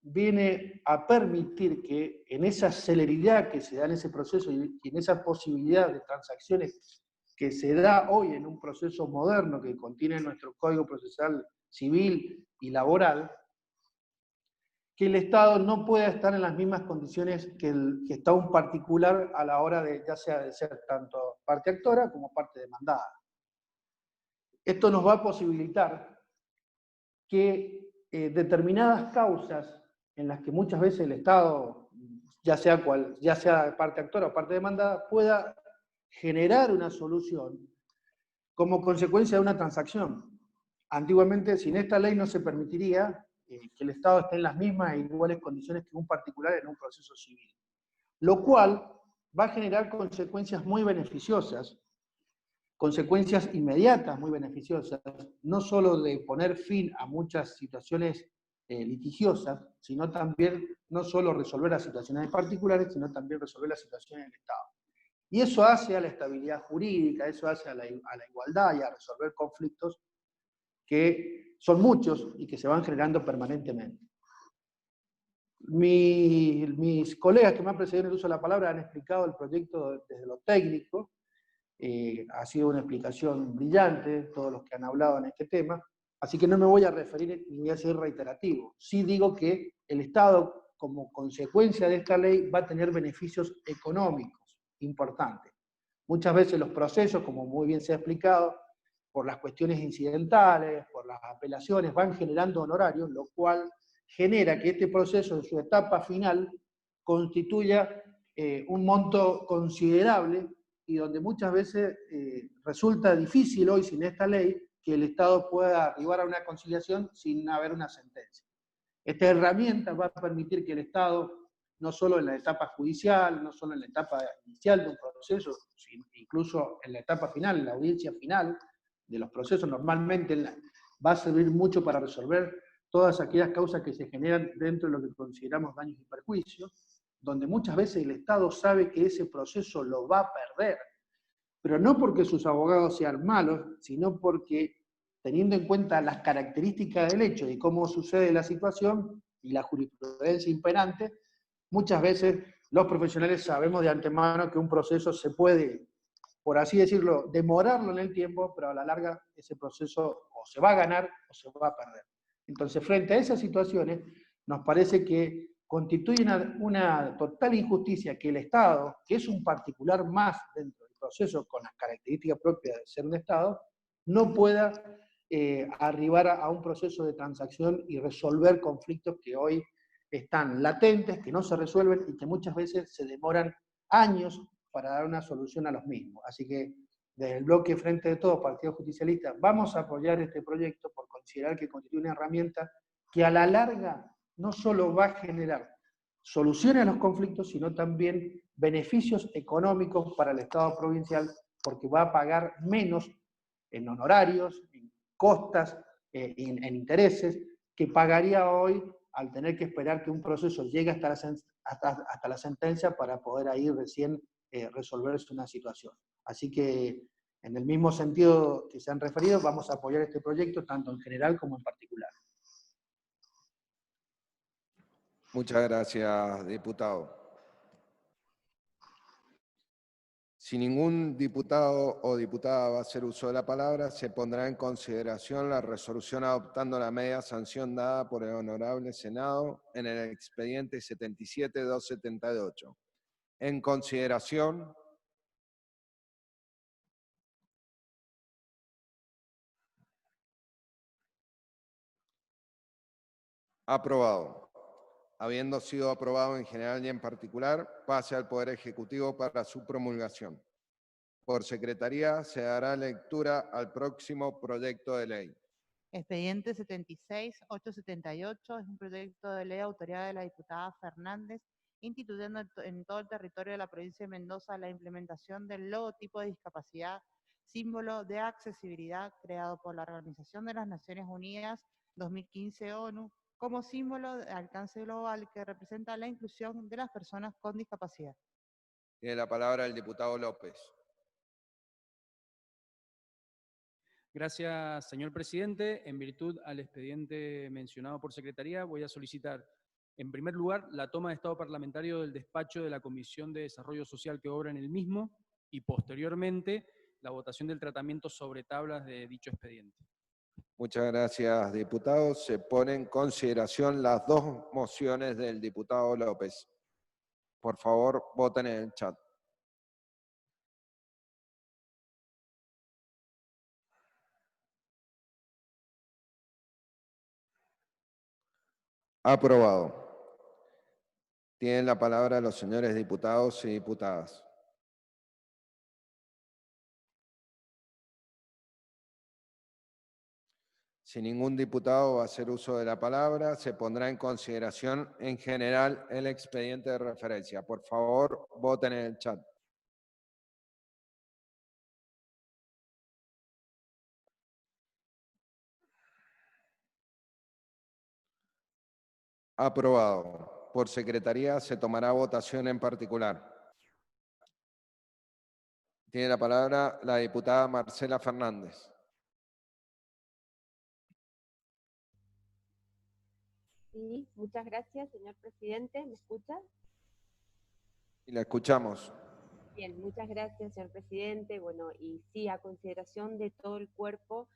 viene a permitir que en esa celeridad que se da en ese proceso y en esa posibilidad de transacciones que se da hoy en un proceso moderno que contiene nuestro Código Procesal Civil y Laboral, que el Estado no pueda estar en las mismas condiciones que está un particular a la hora de, ya sea de ser tanto parte actora como parte demandada. Esto nos va a posibilitar que determinadas causas en las que muchas veces el Estado, ya sea parte actora o parte demandada, pueda generar una solución como consecuencia de una transacción. Antiguamente, sin esta ley no se permitiría que el Estado esté en las mismas e iguales condiciones que un particular en un proceso civil, lo cual va a generar consecuencias muy beneficiosas, consecuencias inmediatas muy beneficiosas, no solo de poner fin a muchas situaciones litigiosas, sino también no solo resolver las situaciones particulares, sino también resolver las situaciones del Estado. Y eso hace a la estabilidad jurídica, eso hace a la igualdad y a resolver conflictos que son muchos y que se van generando permanentemente. Mis colegas que me han precedido en el uso de la palabra han explicado el proyecto desde lo técnico. Ha sido una explicación brillante, todos los que han hablado en este tema, así que no me voy a referir ni voy a ser reiterativo. Sí digo que el Estado, como consecuencia de esta ley, va a tener beneficios económicos importantes. Muchas veces los procesos, como muy bien se ha explicado, por las cuestiones incidentales, por las apelaciones, van generando honorarios, lo cual genera que este proceso en su etapa final constituya un monto considerable y donde muchas veces resulta difícil hoy, sin esta ley, que el Estado pueda arribar a una conciliación sin haber una sentencia. Esta herramienta va a permitir que el Estado, no solo en la etapa judicial, no solo en la etapa inicial de un proceso, sino incluso en la etapa final, en la audiencia final de los procesos, normalmente va a servir mucho para resolver todas aquellas causas que se generan dentro de lo que consideramos daños y perjuicios, donde muchas veces el Estado sabe que ese proceso lo va a perder, pero no porque sus abogados sean malos, sino porque, teniendo en cuenta las características del hecho y cómo sucede la situación y la jurisprudencia imperante, muchas veces los profesionales sabemos de antemano que un proceso se puede, por así decirlo, demorarlo en el tiempo, pero a la larga ese proceso o se va a ganar o se va a perder. Entonces, frente a esas situaciones, nos parece que constituye una total injusticia que el Estado, que es un particular más dentro del proceso con las características propias de ser un Estado, no pueda arribar a un proceso de transacción y resolver conflictos que hoy están latentes, que no se resuelven y que muchas veces se demoran años para dar una solución a los mismos. Así que desde el bloque Frente de Todos, Partido Justicialista, vamos a apoyar este proyecto por considerar que constituye una herramienta que a la larga no solo va a generar soluciones a los conflictos, sino también beneficios económicos para el Estado provincial, porque va a pagar menos en honorarios, en costas, en intereses, que pagaría hoy al tener que esperar que un proceso llegue hasta la sentencia para poder ahí recién resolverse una situación. Así que, en el mismo sentido que se han referido, vamos a apoyar este proyecto, tanto en general como en particular. Muchas gracias, diputado. Si ningún diputado o diputada va a hacer uso de la palabra, se pondrá en consideración la resolución adoptando la media sanción dada por el Honorable Senado en el expediente 77-278. En consideración. Aprobado. Habiendo sido aprobado en general y en particular, pase al Poder Ejecutivo para su promulgación. Por Secretaría se dará lectura al próximo proyecto de ley. Expediente 76-878 es un proyecto de ley autoridad de la diputada Fernández, instituyendo en todo el territorio de la provincia de Mendoza la implementación del logotipo de discapacidad, símbolo de accesibilidad creado por la Organización de las Naciones Unidas 2015 ONU, como símbolo de alcance global que representa la inclusión de las personas con discapacidad. Tiene la palabra el diputado López. Gracias, señor presidente. En virtud al expediente mencionado por Secretaría, voy a solicitar, en primer lugar, la toma de estado parlamentario del despacho de la Comisión de Desarrollo Social que obra en el mismo y, posteriormente, la votación del tratamiento sobre tablas de dicho expediente. Muchas gracias, diputado. Se pone en consideración las dos mociones del diputado López. Por favor, voten en el chat. Aprobado. Tienen la palabra los señores diputados y diputadas. Si ningún diputado va a hacer uso de la palabra, se pondrá en consideración en general el expediente de referencia. Por favor, voten en el chat. Aprobado. Por secretaría se tomará votación en particular. Tiene la palabra la diputada Marcela Fernández. Sí, muchas gracias, señor presidente. ¿Me escucha? Y la escuchamos. Bien, muchas gracias, señor presidente. Bueno, y sí, a consideración de todo el cuerpo,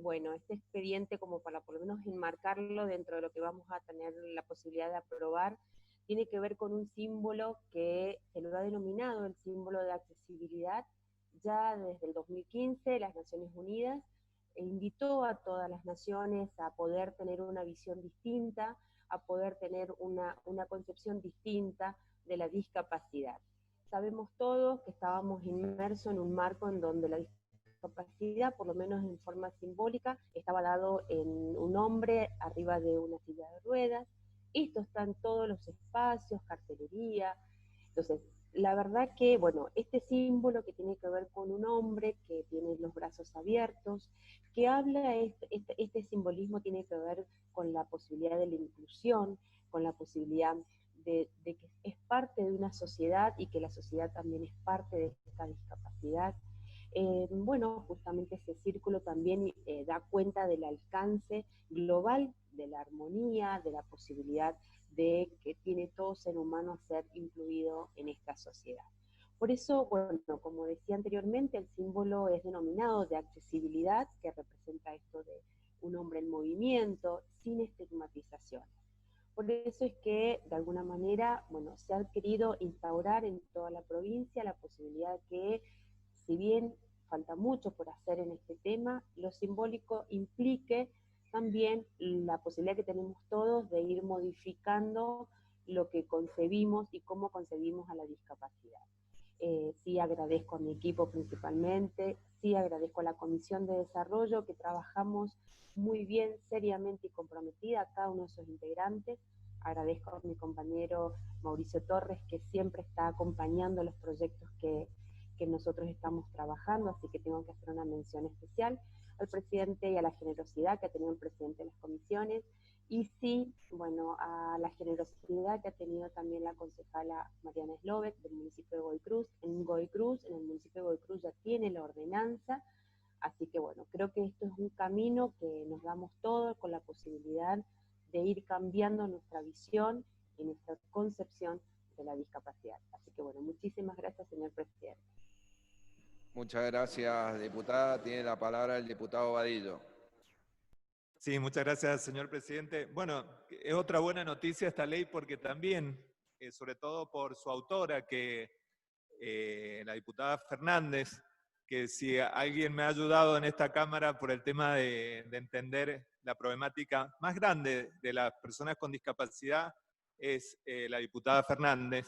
bueno, este expediente, como para por lo menos enmarcarlo dentro de lo que vamos a tener la posibilidad de aprobar, tiene que ver con un símbolo que se lo ha denominado el símbolo de accesibilidad. Ya desde el 2015, las Naciones Unidas invitó a todas las naciones a poder tener una visión distinta, a poder tener una concepción distinta de la discapacidad. Sabemos todos que estábamos inmersos en un marco en donde la discapacidad, por lo menos en forma simbólica, estaba dado en un hombre arriba de una silla de ruedas. Esto está en todos los espacios, cartelería. Entonces, la verdad que, bueno, este símbolo que tiene que ver con un hombre que tiene los brazos abiertos, que habla, este simbolismo tiene que ver con la posibilidad de la inclusión, con la posibilidad de que es parte de una sociedad y que la sociedad también es parte de esta discapacidad. Bueno, justamente ese círculo también da cuenta del alcance global de la armonía, de la posibilidad de que tiene todo ser humano a ser incluido en esta sociedad. Por eso, bueno, como decía anteriormente, el símbolo es denominado de accesibilidad, que representa esto de un hombre en movimiento, sin estigmatización. Por eso es que, de alguna manera, bueno, se ha querido instaurar en toda la provincia la posibilidad que, si bien falta mucho por hacer en este tema, lo simbólico implique también la posibilidad que tenemos todos de ir modificando lo que concebimos y cómo concebimos a la discapacidad. Sí agradezco a mi equipo principalmente, sí agradezco a la Comisión de Desarrollo, que trabajamos muy bien, seriamente y comprometida a cada uno de sus integrantes. Agradezco a mi compañero Mauricio Torres, que siempre está acompañando los proyectos que nosotros estamos trabajando, así que tengo que hacer una mención especial al presidente y a la generosidad que ha tenido el presidente de las comisiones, y sí, bueno, a la generosidad que ha tenido también la concejala Mariana Slobeck del municipio de Godoy Cruz. En el municipio de Godoy Cruz ya tiene la ordenanza, así que bueno, creo que esto es un camino que nos damos todos con la posibilidad de ir cambiando nuestra visión y nuestra concepción de la discapacidad. Así que bueno, muchísimas gracias, señor presidente. Muchas gracias, diputada. Tiene la palabra el diputado Vadillo. Sí, muchas gracias, señor presidente. Bueno, es otra buena noticia esta ley porque también, sobre todo por su autora, que la diputada Fernández, que si alguien me ha ayudado en esta Cámara por el tema de entender la problemática más grande de las personas con discapacidad, es la diputada Fernández.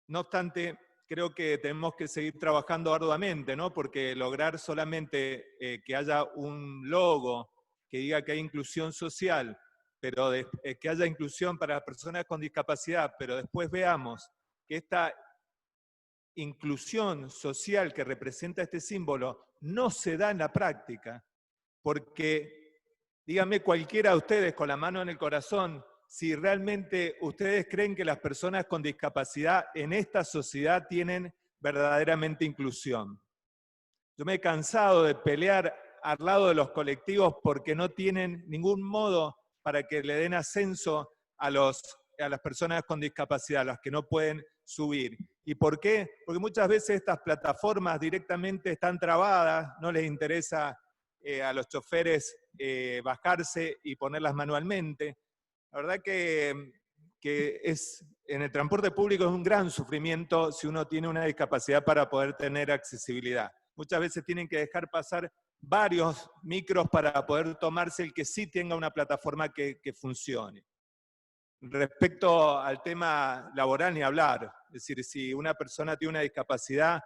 No obstante, creo que tenemos que seguir trabajando arduamente, ¿no? Porque lograr solamente que haya un logo que diga que hay inclusión social, pero que haya inclusión para las personas con discapacidad, pero después veamos que esta inclusión social que representa este símbolo no se da en la práctica, porque díganme cualquiera de ustedes con la mano en el corazón si realmente ustedes creen que las personas con discapacidad en esta sociedad tienen verdaderamente inclusión. Yo me he cansado de pelear al lado de los colectivos porque no tienen ningún modo para que le den ascenso a las personas con discapacidad, a las que no pueden subir. ¿Y por qué? Porque muchas veces estas plataformas directamente están trabadas, no les interesa a los choferes bajarse y ponerlas manualmente. La verdad que en el transporte público es un gran sufrimiento si uno tiene una discapacidad para poder tener accesibilidad. Muchas veces tienen que dejar pasar varios micros para poder tomarse el que sí tenga una plataforma que funcione. Respecto al tema laboral, ni hablar. Es decir, si una persona tiene una discapacidad,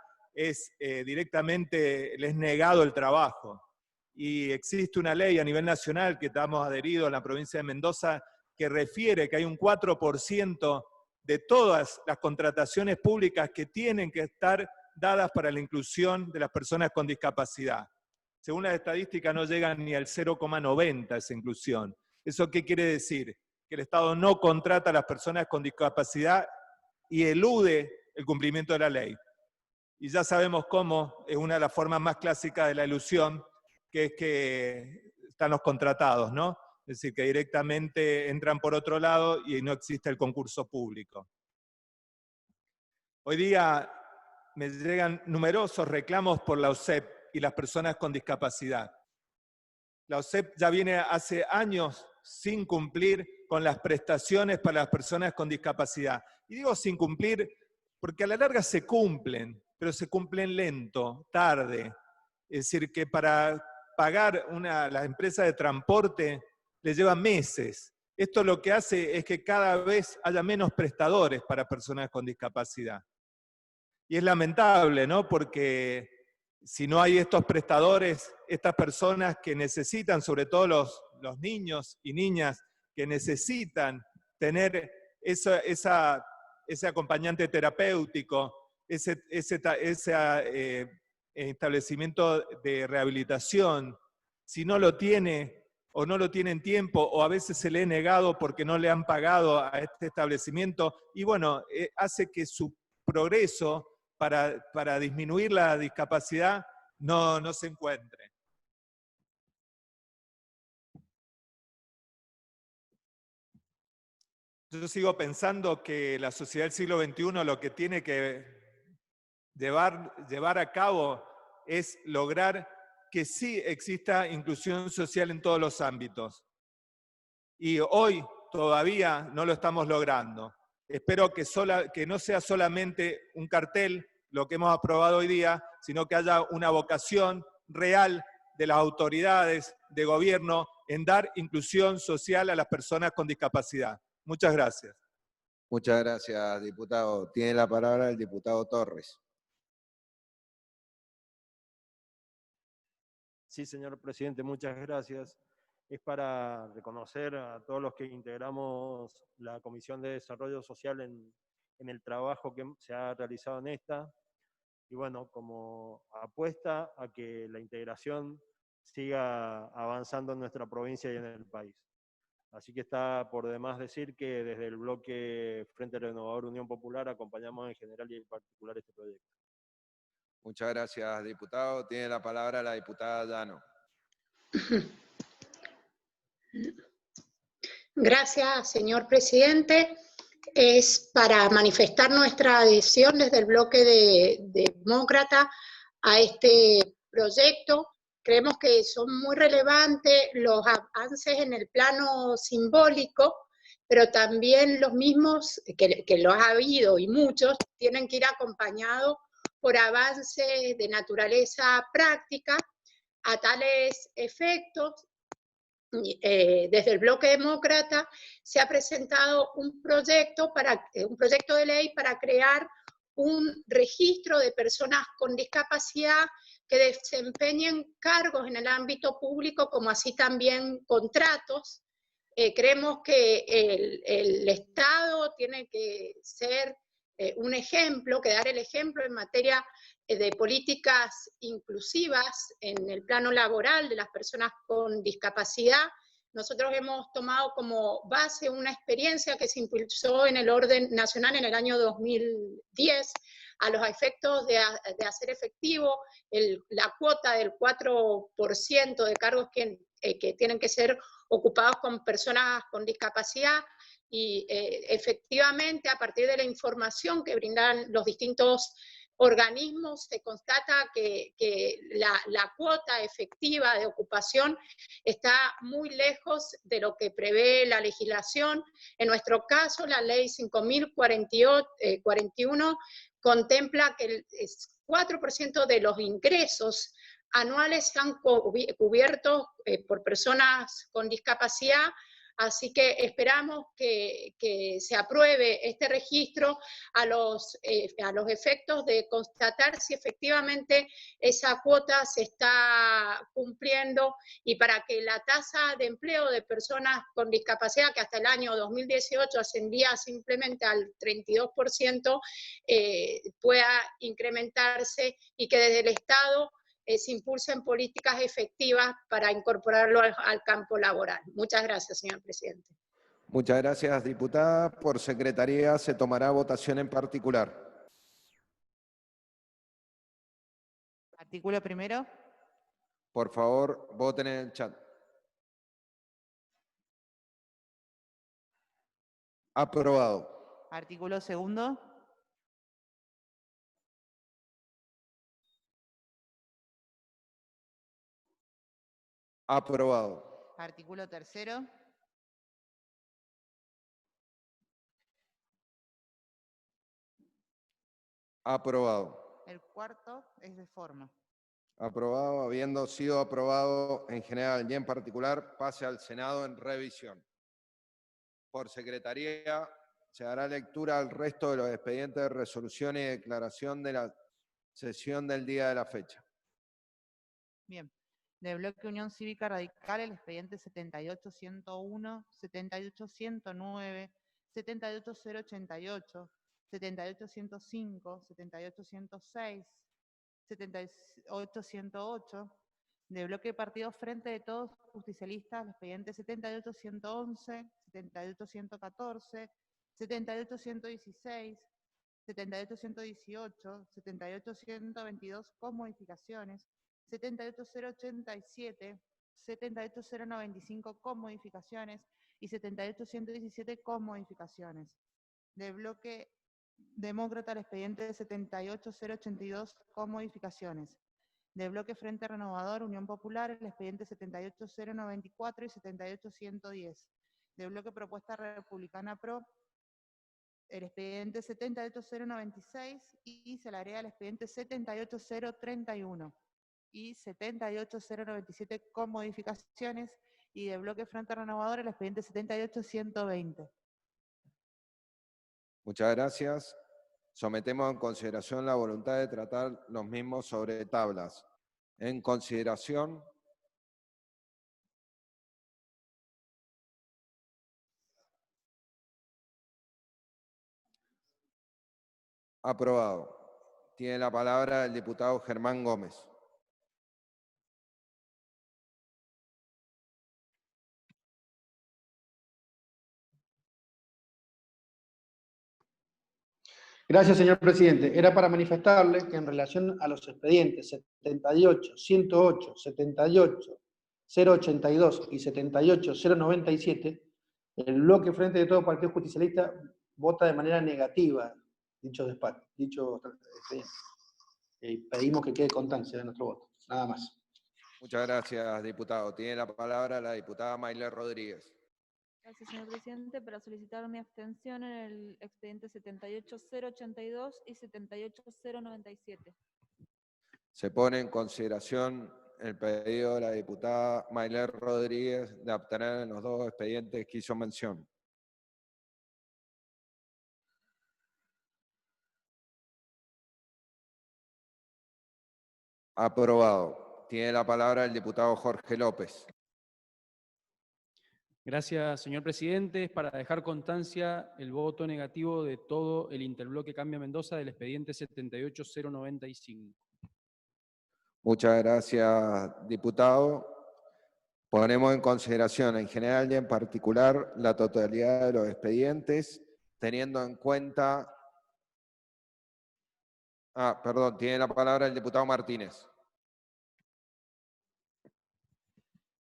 directamente le es negado el trabajo. y existe una ley a nivel nacional que estamos adheridos en la provincia de Mendoza que refiere que hay un 4% de todas las contrataciones públicas que tienen que estar dadas para la inclusión de las personas con discapacidad. Según las estadísticas no llegan ni al 0,90 esa inclusión. ¿Eso qué quiere decir? Que el Estado no contrata a las personas con discapacidad y elude el cumplimiento de la ley. Y ya sabemos cómo es una de las formas más clásicas de la ilusión, que es que están los contratados, ¿no? Es decir, que directamente entran por otro lado y no existe el concurso público. Hoy día me llegan numerosos reclamos por la OSEP y las personas con discapacidad. La OSEP ya viene hace años sin cumplir con las prestaciones para las personas con discapacidad. Y digo sin cumplir porque a la larga se cumplen, pero se cumplen lento, tarde. Es decir, que para pagar la empresa de transporte le lleva meses. Esto lo que hace es que cada vez haya menos prestadores para personas con discapacidad. Y es lamentable, ¿no? Porque si no hay estos prestadores, estas personas que necesitan, sobre todo los niños y niñas, que necesitan tener ese acompañante terapéutico, ese establecimiento de rehabilitación, si no lo tiene o no lo tiene en tiempo, o a veces se le ha negado porque no le han pagado a este establecimiento, y bueno, hace que su progreso para disminuir la discapacidad no se encuentre. Yo sigo pensando que la sociedad del siglo XXI lo que tiene que llevar a cabo es lograr que sí exista inclusión social en todos los ámbitos. Y hoy todavía no lo estamos logrando. Espero que no sea solamente un cartel lo que hemos aprobado hoy día, sino que haya una vocación real de las autoridades de gobierno en dar inclusión social a las personas con discapacidad. Muchas gracias. Muchas gracias, diputado. Tiene la palabra el diputado Torres. Sí, señor presidente, muchas gracias. Es para reconocer a todos los que integramos la Comisión de Desarrollo Social en el trabajo que se ha realizado en esta, y bueno, como apuesta a que la integración siga avanzando en nuestra provincia y en el país. Así que está por demás decir que desde el bloque Frente Renovador Unión Popular acompañamos en general y en particular este proyecto. Muchas gracias, diputado. Tiene la palabra la diputada Llano. Gracias, señor presidente. Es para manifestar nuestra adhesión desde el bloque demócrata a este proyecto. Creemos que son muy relevantes los avances en el plano simbólico, pero también los mismos, que los ha habido y muchos, tienen que ir acompañados por avances de naturaleza práctica. A tales efectos, desde el bloque demócrata se ha presentado un proyecto de ley para crear un registro de personas con discapacidad que desempeñen cargos en el ámbito público, como así también contratos. Creemos que el Estado tiene que ser un ejemplo, que dar el ejemplo en materia de políticas inclusivas en el plano laboral de las personas con discapacidad. Nosotros hemos tomado como base una experiencia que se impulsó en el orden nacional en el año 2010, a los efectos de hacer efectivo la cuota del 4% de cargos que tienen que ser ocupados con personas con discapacidad. Y efectivamente, a partir de la información que brindan los distintos organismos, se constata que la cuota efectiva de ocupación está muy lejos de lo que prevé la legislación. En nuestro caso, la ley 5.041 contempla que el 4% de los ingresos anuales sean cubiertos por personas con discapacidad, Así que esperamos que se apruebe este registro a los efectos de constatar si efectivamente esa cuota se está cumpliendo y para que la tasa de empleo de personas con discapacidad, que hasta el año 2018 ascendía simplemente al 32%, pueda incrementarse y que desde el Estado se impulsen políticas efectivas para incorporarlo al campo laboral. Muchas gracias, señor presidente. Muchas gracias, diputada. Por secretaría se tomará votación en particular. Artículo primero. Por favor, voten en el chat. Aprobado. Artículo segundo. Aprobado. Artículo tercero. Aprobado. El cuarto es de forma. Aprobado. Habiendo sido aprobado en general y en particular, pase al Senado en revisión. Por secretaría se dará lectura al resto de los expedientes de resolución y declaración de la sesión del día de la fecha. Bien. De bloque Unión Cívica Radical, el expediente 78.101, 78.109, 78.088, 78.105, 78.106, 78.108. De bloque Partido Frente de Todos Justicialistas, el expediente 78.111, 78.114, 78.116, 78.118, 78.122 con modificaciones, 78.087, 78.095 con modificaciones y 78.117 con modificaciones. De bloque Demócrata, el expediente 78.082 con modificaciones. De bloque Frente Renovador, Unión Popular, el expediente 78.094 y 78.110. De bloque Propuesta Republicana PRO, el expediente 78.096 y se le agrega el expediente 78.031 y 78.097 con modificaciones, y de bloque Frente Renovador el expediente 78.120. Muchas gracias. Sometemos en consideración la voluntad de tratar los mismos sobre tablas. En consideración. Aprobado. Tiene la palabra el diputado Germán Gómez. Gracias, señor presidente. Era para manifestarle que en relación a los expedientes 78, 108, 78, 082 y 78, 097, el bloque Frente de Todo Partido Justicialista vota de manera negativa dicho expediente. Pedimos que quede constancia de nuestro voto. Nada más. Muchas gracias, diputado. Tiene la palabra la diputada Mayler Rodríguez. Gracias, señor presidente. Para solicitar mi abstención en el expediente 78.082 y 78.097. Se pone en consideración el pedido de la diputada Mayler Rodríguez de abstener en los dos expedientes que hizo mención. Aprobado. Tiene la palabra el diputado Jorge López. Gracias, señor presidente. Es para dejar constancia el voto negativo de todo el interbloque Cambia Mendoza del expediente 78.095. Muchas gracias, diputado. Ponemos en consideración en general y en particular la totalidad de los expedientes, teniendo en cuenta... tiene la palabra el diputado Martínez.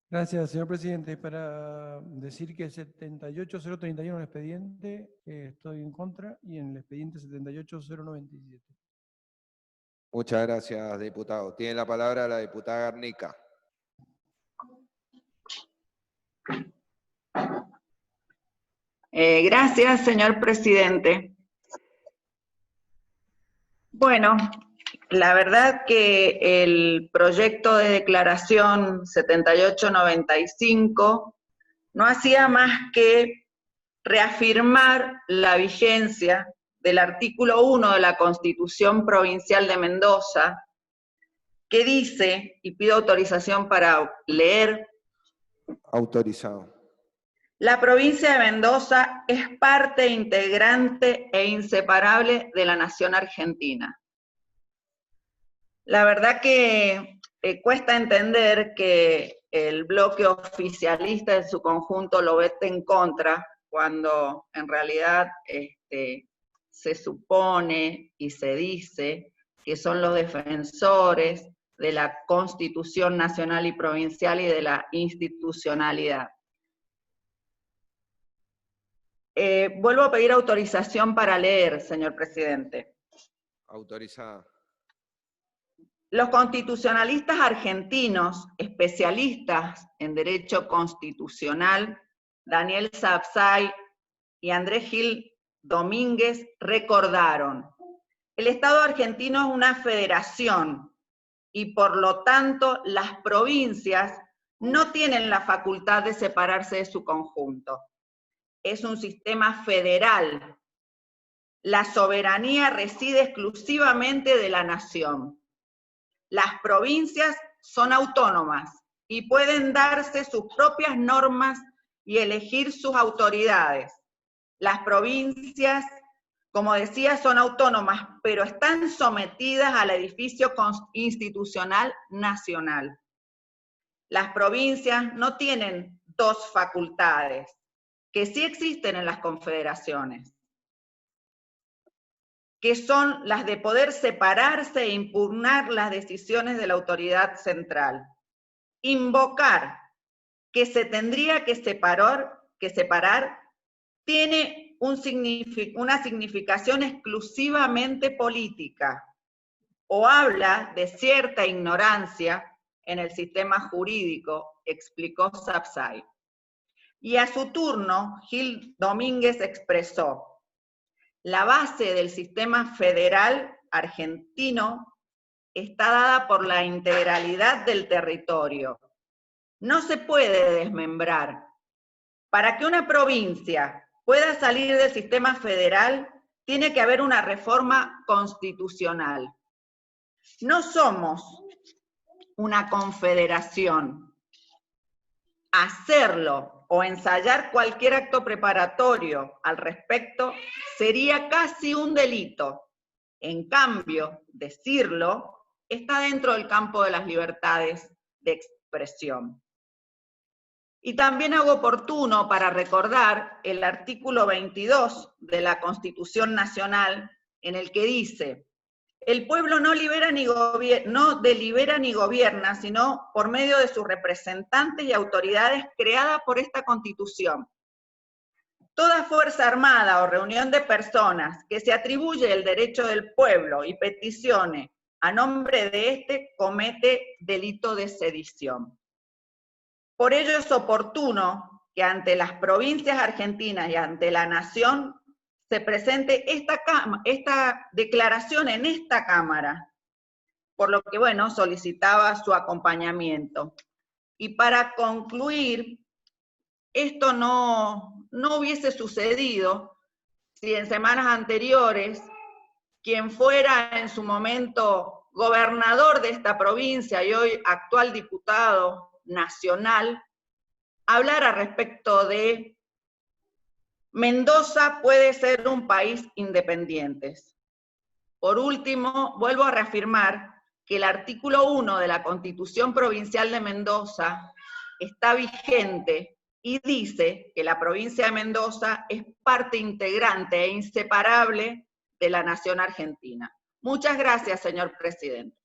Gracias, señor presidente. Para decir que el 78.031 en el expediente estoy en contra y en el expediente 78.097. Muchas gracias, diputado. Tiene la palabra la diputada Garnica. Gracias, señor presidente. Bueno, la verdad que el proyecto de declaración 7895 no hacía más que reafirmar la vigencia del artículo 1 de la Constitución Provincial de Mendoza, que dice, y pido autorización para leer: Autorizado. la provincia de Mendoza es parte integrante e inseparable de la nación argentina. La verdad que cuesta entender que el bloque oficialista en su conjunto lo vete en contra, cuando en realidad se supone y se dice que son los defensores de la Constitución nacional y provincial y de la institucionalidad. Vuelvo a pedir autorización para leer, señor presidente. Autorizada. Los constitucionalistas argentinos, especialistas en derecho constitucional, Daniel Sapsay y Andrés Gil Domínguez, recordaron: el Estado argentino es una federación y por lo tanto las provincias no tienen la facultad de separarse de su conjunto. Es un sistema federal. La soberanía reside exclusivamente de la nación. Las provincias son autónomas y pueden darse sus propias normas y elegir sus autoridades. Las provincias, como decía, son autónomas, pero están sometidas al edificio institucional nacional. Las provincias no tienen dos facultades, que sí existen en las confederaciones, que son las de poder separarse e impugnar las decisiones de la autoridad central. Invocar que se tendría que separar tiene una significación exclusivamente política, o habla de cierta ignorancia en el sistema jurídico, explicó Sapsay. Y a su turno, Gil Domínguez expresó: la base del sistema federal argentino está dada por la integralidad del territorio. No se puede desmembrar. Para que una provincia pueda salir del sistema federal, tiene que haber una reforma constitucional. No somos una confederación. Hacerlo o ensayar cualquier acto preparatorio al respecto sería casi un delito. En cambio, decirlo está dentro del campo de las libertades de expresión. Y también hago oportuno para recordar el artículo 22 de la Constitución Nacional, en el que dice: el pueblo no delibera ni gobierna, sino por medio de sus representantes y autoridades creadas por esta Constitución. Toda fuerza armada o reunión de personas que se atribuye el derecho del pueblo y peticione a nombre de éste comete delito de sedición. Por ello es oportuno que ante las provincias argentinas y ante la nación se presente esta declaración en esta Cámara, por lo que, bueno, solicitaba su acompañamiento. Y para concluir, esto no hubiese sucedido si en semanas anteriores quien fuera en su momento gobernador de esta provincia y hoy actual diputado nacional hablara respecto de Mendoza puede ser un país independiente. Por último, vuelvo a reafirmar que el artículo 1 de la Constitución Provincial de Mendoza está vigente y dice que la provincia de Mendoza es parte integrante e inseparable de la nación argentina. Muchas gracias, señor presidente.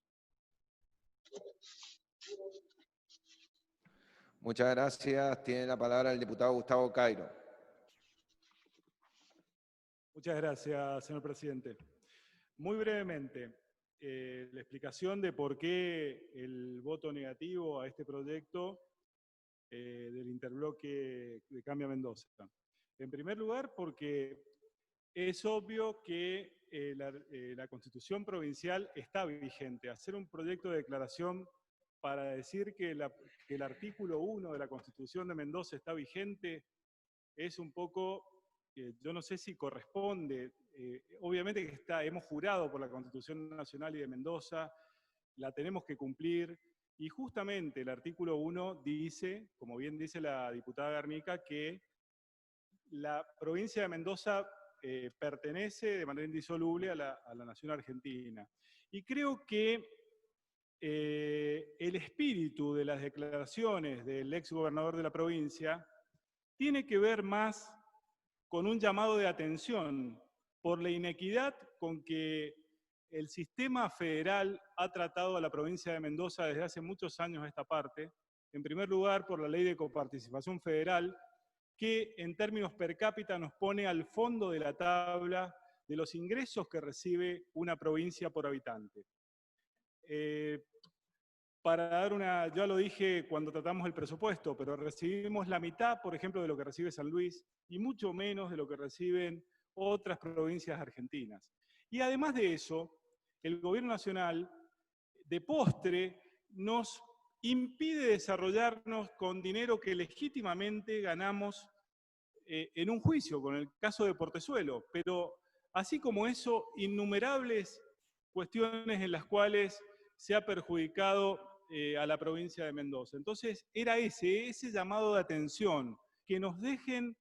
Muchas gracias. Tiene la palabra el diputado Gustavo Cairo. Muchas gracias, señor presidente. Muy brevemente, la explicación de por qué el voto negativo a este proyecto del interbloque de Cambia Mendoza. En primer lugar, porque es obvio que la Constitución provincial está vigente. Hacer un proyecto de declaración para decir que el artículo 1 de la Constitución de Mendoza está vigente es un poco, yo no sé si corresponde, obviamente que hemos jurado por la Constitución Nacional y de Mendoza, la tenemos que cumplir, y justamente el artículo 1 dice, como bien dice la diputada Garnica, que la provincia de Mendoza pertenece de manera indisoluble a la nación argentina. Y creo que el espíritu de las declaraciones del ex gobernador de la provincia tiene que ver más con un llamado de atención por la inequidad con que el sistema federal ha tratado a la provincia de Mendoza desde hace muchos años a esta parte. En primer lugar, por la ley de coparticipación federal, que en términos per cápita nos pone al fondo de la tabla de los ingresos que recibe una provincia por habitante. Para dar ya lo dije cuando tratamos el presupuesto, pero recibimos la mitad, por ejemplo, de lo que recibe San Luis y mucho menos de lo que reciben otras provincias argentinas. Y además de eso, el gobierno nacional, de postre, nos impide desarrollarnos con dinero que legítimamente ganamos en un juicio, con el caso de Portezuelo. Pero así como eso, innumerables cuestiones en las cuales se ha perjudicado a la provincia de Mendoza. Entonces, era ese llamado de atención, que nos dejen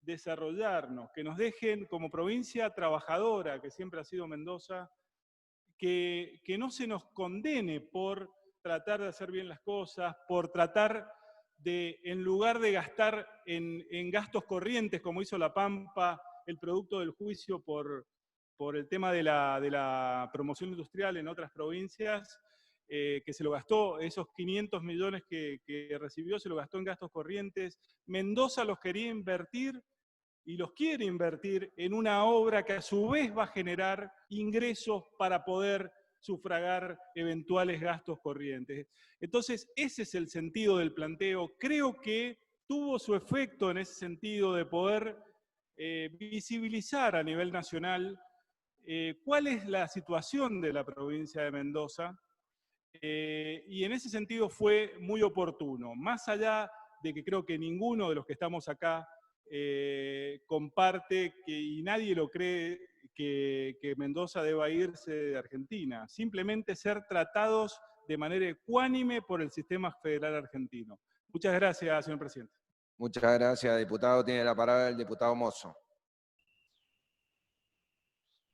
desarrollarnos, que nos dejen como provincia trabajadora, que siempre ha sido Mendoza, que no se nos condene por tratar de hacer bien las cosas, por tratar de, en lugar de gastar en gastos corrientes, como hizo La Pampa, el producto del juicio por el tema de la promoción industrial en otras provincias, que se lo gastó, esos 500 millones que recibió, se lo gastó en gastos corrientes. Mendoza los quería invertir y los quiere invertir en una obra que a su vez va a generar ingresos para poder sufragar eventuales gastos corrientes. Entonces, ese es el sentido del planteo. Creo que tuvo su efecto en ese sentido de poder visibilizar a nivel nacional cuál es la situación de la provincia de Mendoza, y en ese sentido fue muy oportuno. Más allá de que creo que ninguno de los que estamos acá comparte y nadie lo cree que Mendoza deba irse de Argentina, simplemente ser tratados de manera ecuánime por el sistema federal argentino. Muchas gracias, señor presidente. Muchas gracias, diputado. Tiene la palabra el diputado Mozo.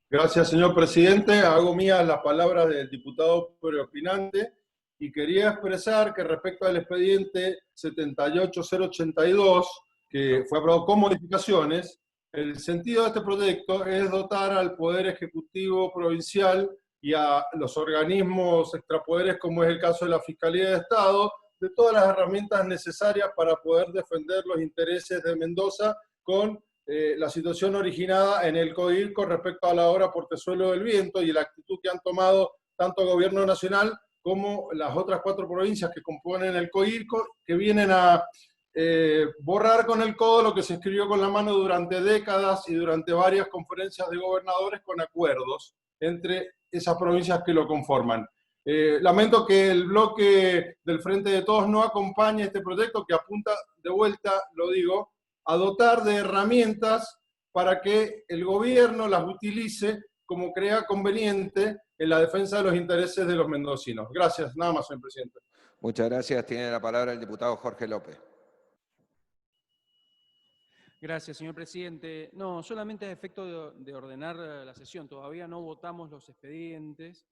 Gracias, señor presidente. Hago mías las palabras del diputado preopinante y quería expresar que respecto al expediente 78082, que fue aprobado con modificaciones, el sentido de este proyecto es dotar al Poder Ejecutivo Provincial y a los organismos extrapoderes, como es el caso de la Fiscalía de Estado, de todas las herramientas necesarias para poder defender los intereses de Mendoza con la situación originada en el CODIR con respecto a la obra Portezuelo del Viento y la actitud que han tomado tanto el Gobierno Nacional como las otras 4 provincias que componen el CODIR, que vienen a borrar con el codo lo que se escribió con la mano durante décadas y durante varias conferencias de gobernadores con acuerdos entre esas provincias que lo conforman. Lamento que el bloque del Frente de Todos no acompañe este proyecto que apunta, de vuelta lo digo, a dotar de herramientas para que el gobierno las utilice como crea conveniente en la defensa de los intereses de los mendocinos. Gracias, nada más, señor presidente. Muchas gracias. Tiene la palabra el diputado Jorge López. Gracias, señor presidente. No, solamente a efecto de ordenar la sesión. Todavía no votamos los expedientes.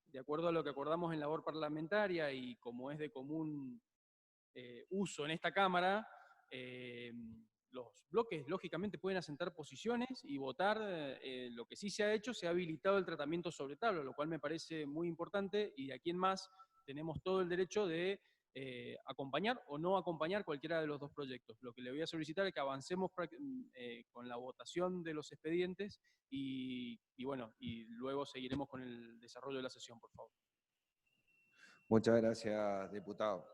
De acuerdo a lo que acordamos en labor parlamentaria y como es de común uso en esta Cámara, los bloques lógicamente pueden asentar posiciones y votar. Lo que sí se ha hecho, se ha habilitado el tratamiento sobre tabla, lo cual me parece muy importante, y de aquí en más tenemos todo el derecho de acompañar o no acompañar cualquiera de los 2 proyectos. Lo que le voy a solicitar es que avancemos con la votación de los expedientes y bueno, y luego seguiremos con el desarrollo de la sesión, por favor. Muchas gracias, diputado.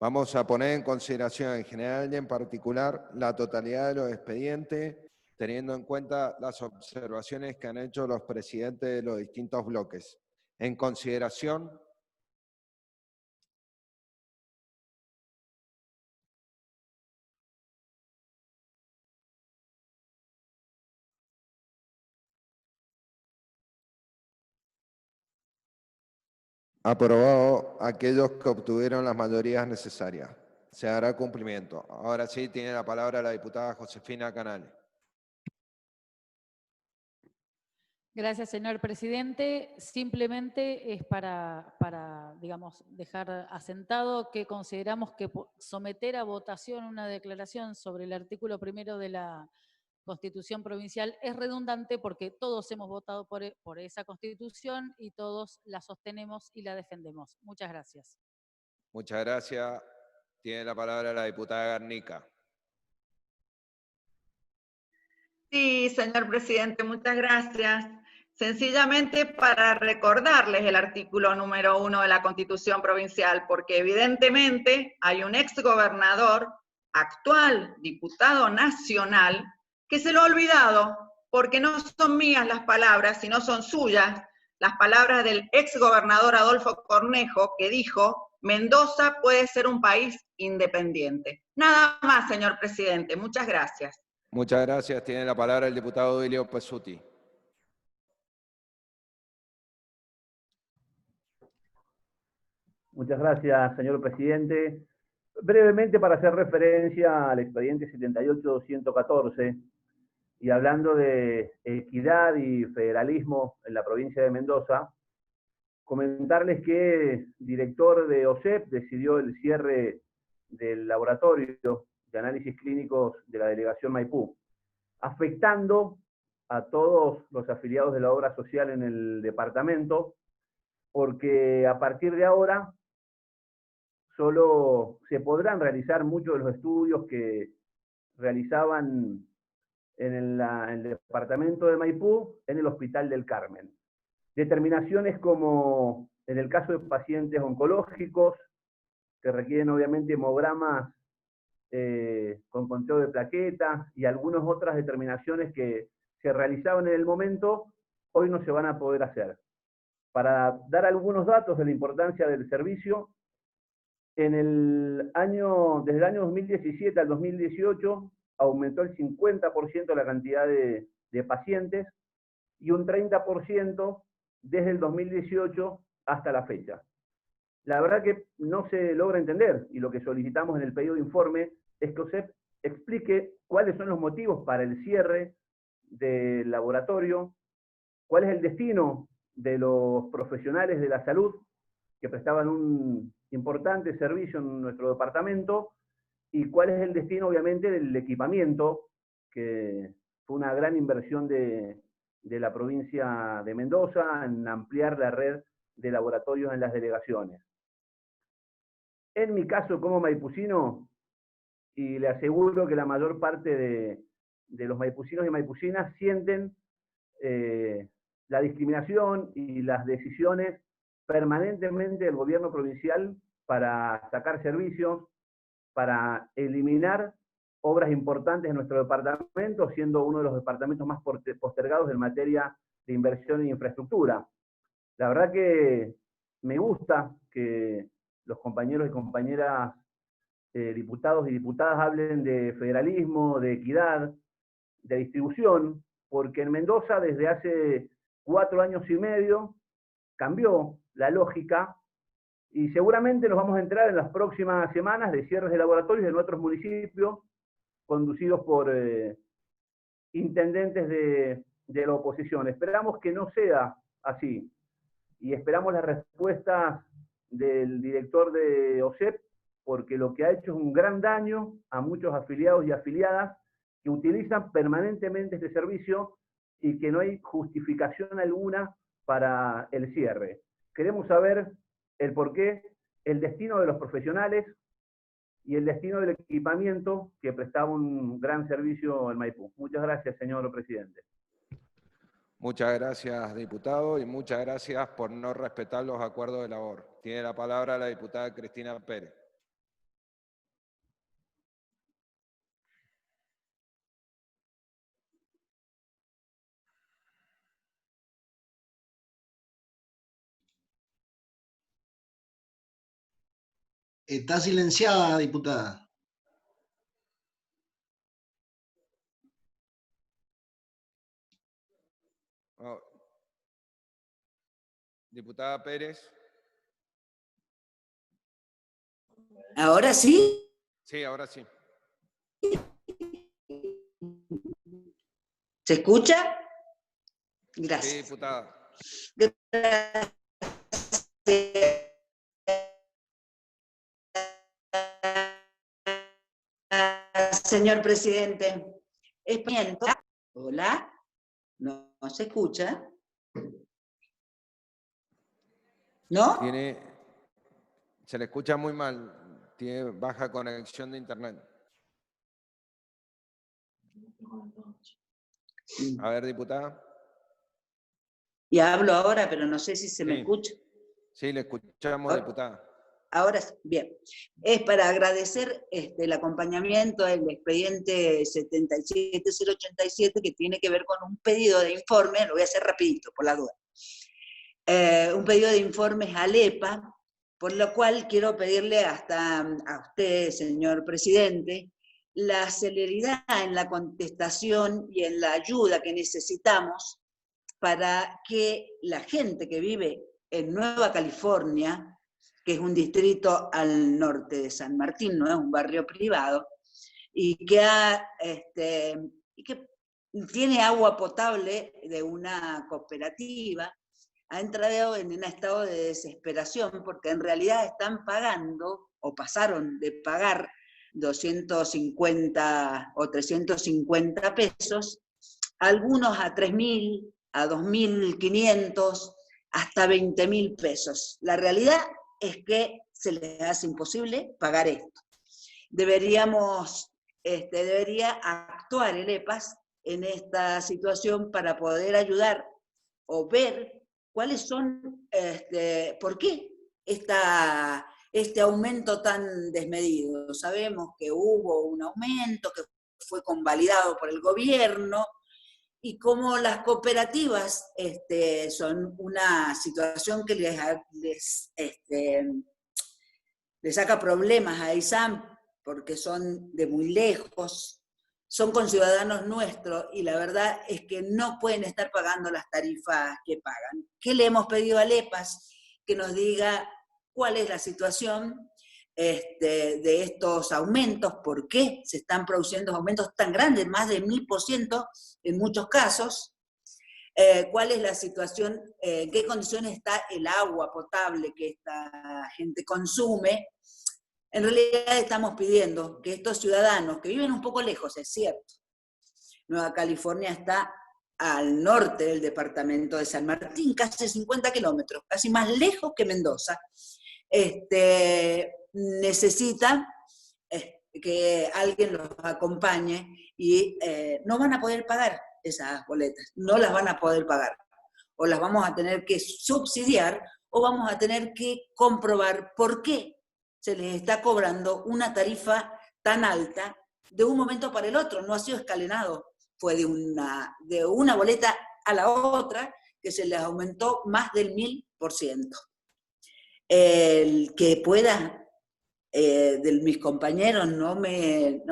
Vamos a poner en consideración en general y en particular la totalidad de los expedientes teniendo en cuenta las observaciones que han hecho los presidentes de los distintos bloques. En consideración, aprobado aquellos que obtuvieron las mayorías necesarias. Se dará cumplimiento. Ahora sí, tiene la palabra la diputada Josefina Canales. Gracias, señor presidente. Simplemente es para, digamos, dejar asentado que consideramos que someter a votación una declaración sobre el artículo 1 de la Constitución Provincial es redundante porque todos hemos votado por esa Constitución y todos la sostenemos y la defendemos. Muchas gracias. Muchas gracias. Tiene la palabra la diputada Garnica. Sí, señor presidente, muchas gracias. Sencillamente para recordarles el artículo número 1 de la Constitución Provincial, porque evidentemente hay un exgobernador, actual diputado nacional, que se lo ha olvidado, porque no son mías las palabras, sino son suyas, las palabras del exgobernador Adolfo Cornejo, que dijo: Mendoza puede ser un país independiente. Nada más, señor presidente. Muchas gracias. Muchas gracias. Tiene la palabra el diputado Duilio Pessuti. Muchas gracias, señor presidente. Brevemente, para hacer referencia al expediente 78-114, y hablando de equidad y federalismo en la provincia de Mendoza, comentarles que el director de OSEP decidió el cierre del laboratorio de análisis clínicos de la delegación Maipú, afectando a todos los afiliados de la obra social en el departamento, porque a partir de ahora solo se podrán realizar muchos de los estudios que realizaban en el departamento de Maipú en el Hospital del Carmen. Determinaciones como en el caso de pacientes oncológicos, que requieren obviamente hemogramas con conteo de plaquetas, y algunas otras determinaciones que se realizaban en el momento, hoy no se van a poder hacer. Para dar algunos datos de la importancia del servicio, desde el año 2017 al 2018 aumentó el 50% la cantidad de pacientes y un 30% desde el 2018 hasta la fecha. La verdad que no se logra entender, y lo que solicitamos en el pedido de informe es que OSEP explique cuáles son los motivos para el cierre del laboratorio, cuál es el destino de los profesionales de la salud que prestaban un importante servicio en nuestro departamento, y cuál es el destino, obviamente, del equipamiento, que fue una gran inversión de la provincia de Mendoza en ampliar la red de laboratorios en las delegaciones. En mi caso como maipucino, y le aseguro que la mayor parte de los maipucinos y maipucinas sienten la discriminación y las decisiones permanentemente del gobierno provincial para sacar servicios, para eliminar obras importantes en nuestro departamento, siendo uno de los departamentos más postergados en materia de inversión en infraestructura. La verdad que me gusta que los compañeros y compañeras diputados y diputadas hablen de federalismo, de equidad, de distribución, porque en Mendoza desde hace 4 años y medio cambió la lógica, y seguramente nos vamos a enterar en las próximas semanas de cierres de laboratorios en otros municipios, conducidos por intendentes de la oposición. Esperamos que no sea así, y esperamos las respuestas del director de OSEP, porque lo que ha hecho es un gran daño a muchos afiliados y afiliadas que utilizan permanentemente este servicio y que no hay justificación alguna para el cierre. Queremos saber el porqué, el destino de los profesionales y el destino del equipamiento que prestaba un gran servicio en Maipú. Muchas gracias, señor presidente. Muchas gracias, diputado, y muchas gracias por no respetar los acuerdos de labor. Tiene la palabra la diputada Cristina Pérez. Está silenciada, diputada. Oh. Diputada Pérez. ¿Ahora sí? Sí, ahora sí. ¿Se escucha? Gracias. Sí, diputada. Gracias. Señor presidente. Hola. No se escucha. ¿No? Se le escucha muy mal. Tiene baja conexión de internet. A ver, diputada. Y hablo ahora, pero no sé si se me escucha. Sí, le escuchamos, diputada. Ahora sí, bien. Es para agradecer el acompañamiento del expediente 77087 que tiene que ver con un pedido de informe, lo voy a hacer rapidito, por la duda. Un pedido de informes al EPA, por lo cual quiero pedirle hasta a usted, señor presidente, la celeridad en la contestación y en la ayuda que necesitamos para que la gente que vive en Nueva California, que es un distrito al norte de San Martín, no es un barrio privado, y que tiene agua potable de una cooperativa, ha entrado en un estado de desesperación porque en realidad están pagando, o pasaron de pagar 250 o 350 pesos, algunos a 3.000, a 2.500, hasta 20.000 pesos. La realidad es que se les hace imposible pagar esto. Debería actuar el EPAS en esta situación para poder ayudar o ver cuáles son, por qué este aumento tan desmedido. Sabemos que hubo un aumento que fue convalidado por el gobierno, y como las cooperativas son una situación que les saca problemas a ISAM porque son de muy lejos, son conciudadanos nuestros y la verdad es que no pueden estar pagando las tarifas que pagan. ¿Qué le hemos pedido al EPAS? Que nos diga cuál es la situación de estos aumentos, por qué se están produciendo aumentos tan grandes, más de 1000% en muchos casos, cuál es la situación, en qué condiciones está el agua potable que esta gente consume. En realidad estamos pidiendo que estos ciudadanos, que viven un poco lejos, es cierto, Nueva California está al norte del departamento de San Martín, casi 50 kilómetros, casi más lejos que Mendoza, necesita que alguien los acompañe y no van a poder pagar esas boletas, no las van a poder pagar. O las vamos a tener que subsidiar o vamos a tener que comprobar por qué se les está cobrando una tarifa tan alta de un momento para el otro. No ha sido escalonado, fue de una boleta a la otra que se les aumentó más del 1000%. El que pueda, de mis compañeros, no me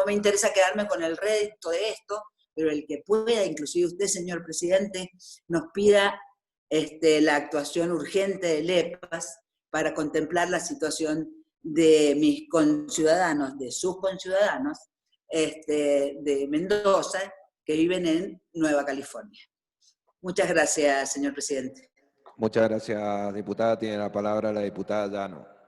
interesa quedarme con el rédito de esto, pero el que pueda, inclusive usted, señor presidente, nos pida la actuación urgente del EPAS para contemplar la situación de mis conciudadanos, de sus conciudadanos, de Mendoza, que viven en Nueva California. Muchas gracias, señor presidente. Muchas gracias, diputada. Tiene la palabra la diputada Llano.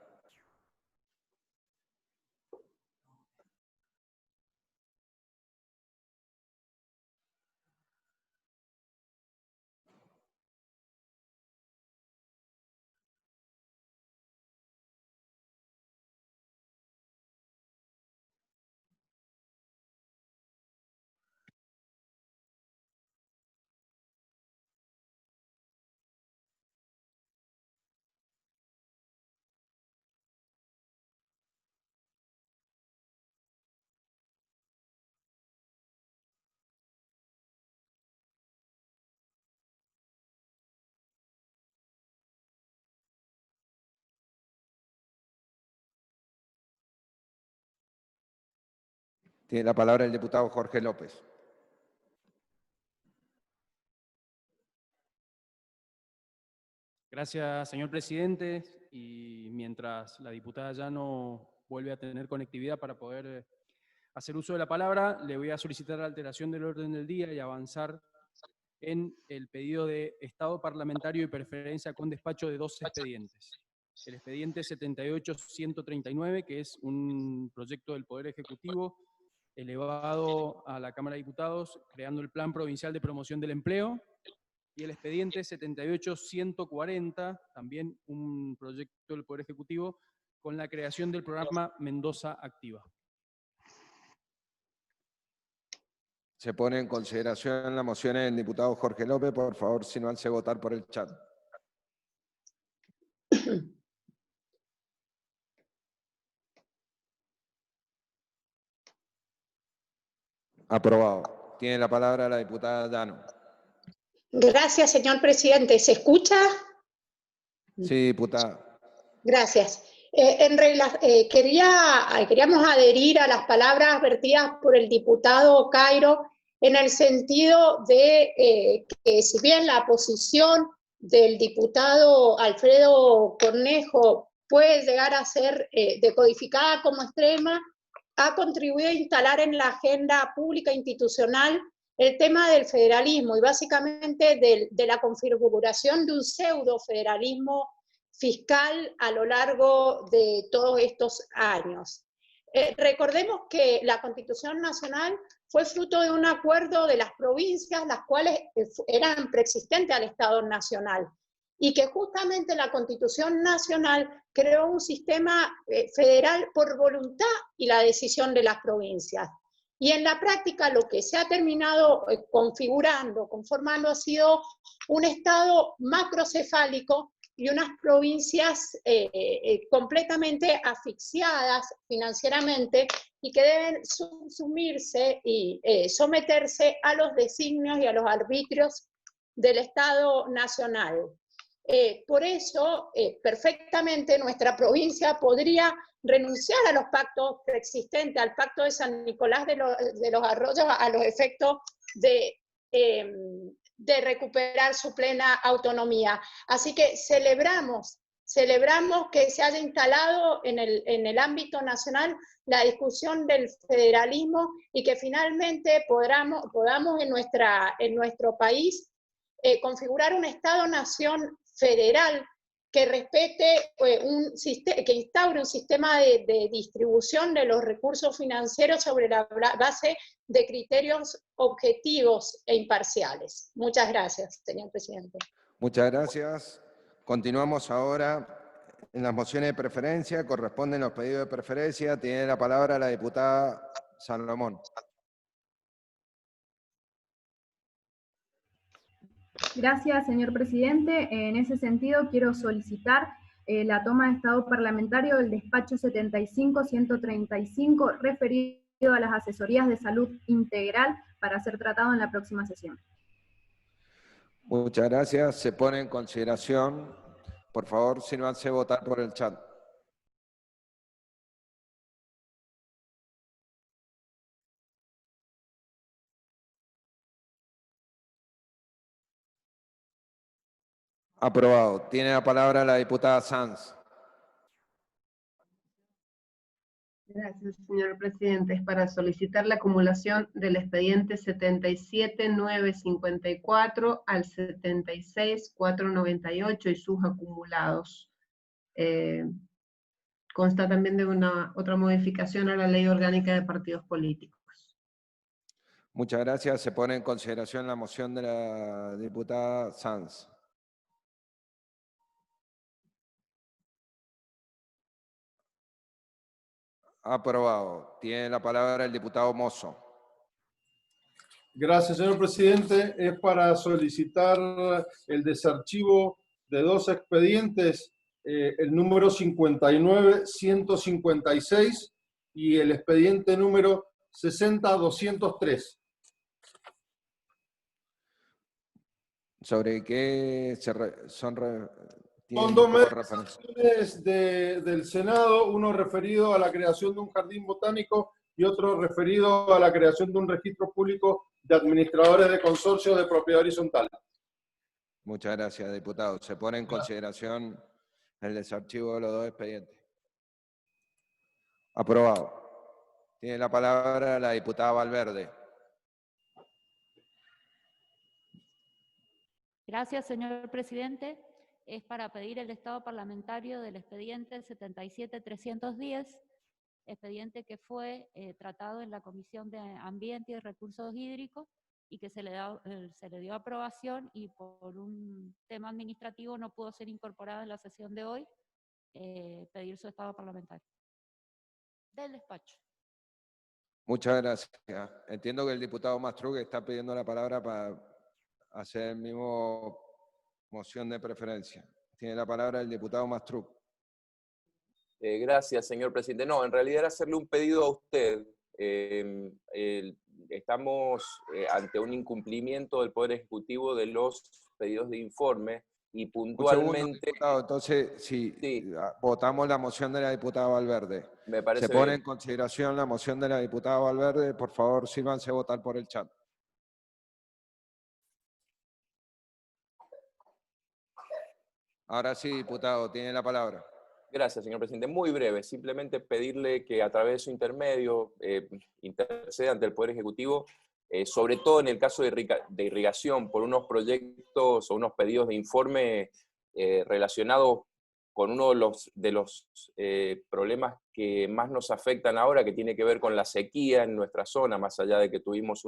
Tiene la palabra el diputado Jorge López. Gracias, señor presidente. Y mientras la diputada Llano vuelve a tener conectividad para poder hacer uso de la palabra, le voy a solicitar la alteración del orden del día y avanzar en el pedido de estado parlamentario y preferencia con despacho de 2 expedientes. El expediente 78-139, que es un proyecto del Poder Ejecutivo elevado a la Cámara de Diputados, creando el Plan Provincial de Promoción del Empleo, y el expediente 78-140, también un proyecto del Poder Ejecutivo, con la creación del programa Mendoza Activa. Se pone en consideración la moción del diputado Jorge López. Por favor, si no hace votar por el chat. Aprobado. Tiene la palabra la diputada Llano. Gracias, señor presidente. ¿Se escucha? Sí, diputada. Gracias. Queríamos adherir a las palabras vertidas por el diputado Cairo en el sentido de que si bien la posición del diputado Alfredo Cornejo puede llegar a ser decodificada como extrema, ha contribuido a instalar en la agenda pública institucional el tema del federalismo y básicamente de la configuración de un pseudo-federalismo fiscal a lo largo de todos estos años. Recordemos que la Constitución Nacional fue fruto de un acuerdo de las provincias, las cuales eran preexistentes al Estado Nacional, y que justamente la Constitución Nacional creó un sistema federal por voluntad y la decisión de las provincias. Y en la práctica lo que se ha terminado conformando ha sido un Estado macrocefálico y unas provincias completamente asfixiadas financieramente y que deben sumirse y someterse a los designios y a los arbitrios del Estado Nacional. Por eso, perfectamente nuestra provincia podría renunciar a los pactos preexistentes, al pacto de San Nicolás de los Arroyos, a los efectos de recuperar su plena autonomía. Así que celebramos que se haya instalado en el ámbito nacional la discusión del federalismo y que finalmente podamos en nuestro país configurar un Estado-nación federal que respete, que instaure un sistema de distribución de los recursos financieros sobre la base de criterios objetivos e imparciales. Muchas gracias, señor presidente. Muchas gracias. Continuamos ahora en las mociones de preferencia. Corresponden los pedidos de preferencia. Tiene la palabra la diputada Salomón. Gracias, señor presidente. En ese sentido, quiero solicitar la toma de estado parlamentario del despacho 75-135 referido a las asesorías de salud integral para ser tratado en la próxima sesión. Muchas gracias. Se pone en consideración. Por favor, si no hace votar por el chat. Aprobado. Tiene la palabra la diputada Sanz. Gracias, señor presidente. Es para solicitar la acumulación del expediente 77.954 al 76.498 y sus acumulados. Consta también de otra modificación a la Ley Orgánica de Partidos Políticos. Muchas gracias. Se pone en consideración la moción de la diputada Sanz. Aprobado. Tiene la palabra el diputado Mozo. Gracias, señor presidente. Es para solicitar el desarchivo de 2 expedientes, el número 59-156 y el expediente número 60-203. ¿Sobre qué son 2 medidas del Senado, uno referido a la creación de un jardín botánico y otro referido a la creación de un registro público de administradores de consorcios de propiedad horizontal. Muchas gracias, diputado. Se pone en consideración el desarchivo de los dos expedientes. Aprobado. Tiene la palabra la diputada Valverde. Gracias, señor presidente. Es para pedir el estado parlamentario del expediente 77-310, expediente que fue tratado en la Comisión de Ambiente y Recursos Hídricos y que se le dio aprobación y por un tema administrativo no pudo ser incorporado en la sesión de hoy, pedir su estado parlamentario. Del despacho. Muchas gracias. Entiendo que el diputado Mastruc está pidiendo la palabra para hacer el mismo moción de preferencia. Tiene la palabra el diputado Mastruc. Gracias, señor presidente. No, en realidad era hacerle un pedido a usted. Estamos ante un incumplimiento del Poder Ejecutivo de los pedidos de informe y puntualmente... Un segundo, diputado. Entonces, si votamos la moción de la diputada Valverde, me parece se pone bien. en consideración la moción de la diputada Valverde, por favor, sírvanse a votar por el chat. Ahora sí, diputado, tiene la palabra. Gracias, señor presidente. Muy breve, simplemente pedirle que a través de su intermedio interceda ante el Poder Ejecutivo, sobre todo en el caso de irrigación, por unos proyectos o unos pedidos de informe relacionados con uno de los problemas que más nos afectan ahora, que tiene que ver con la sequía en nuestra zona, más allá de que tuvimos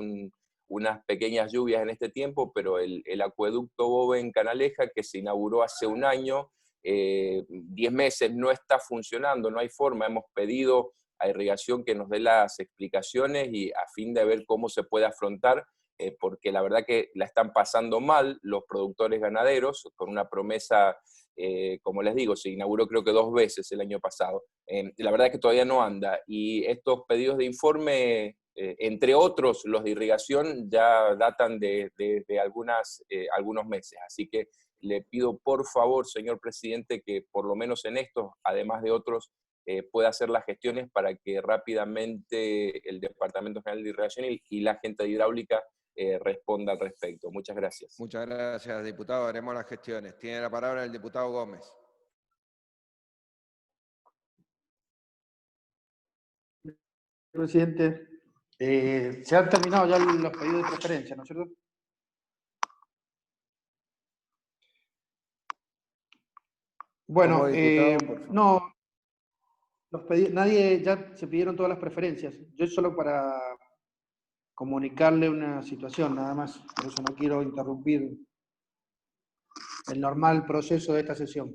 unas pequeñas lluvias en este tiempo, pero el acueducto Boven-Canaleja, que se inauguró hace un año, 10 meses, no está funcionando, no hay forma. Hemos pedido a Irrigación que nos dé las explicaciones y a fin de ver cómo se puede afrontar, porque la verdad que la están pasando mal los productores ganaderos, con una promesa, como les digo, se inauguró creo que 2 veces el año pasado. La verdad es que todavía no anda, y estos pedidos de informe, entre otros los de Irrigación, ya datan de algunos meses, así que le pido por favor, señor presidente, que por lo menos en estos, además de otros, pueda hacer las gestiones para que rápidamente el Departamento General de Irrigación y la gente de hidráulica responda al respecto. Muchas gracias. Muchas gracias, diputado. Haremos las gestiones. Tiene la palabra el diputado Gómez. Presidente, se han terminado ya los pedidos de preferencia, ¿no es cierto? Bueno, no, nadie, ya se pidieron todas las preferencias. Yo solo para comunicarle una situación, nada más. Por eso no quiero interrumpir el normal proceso de esta sesión.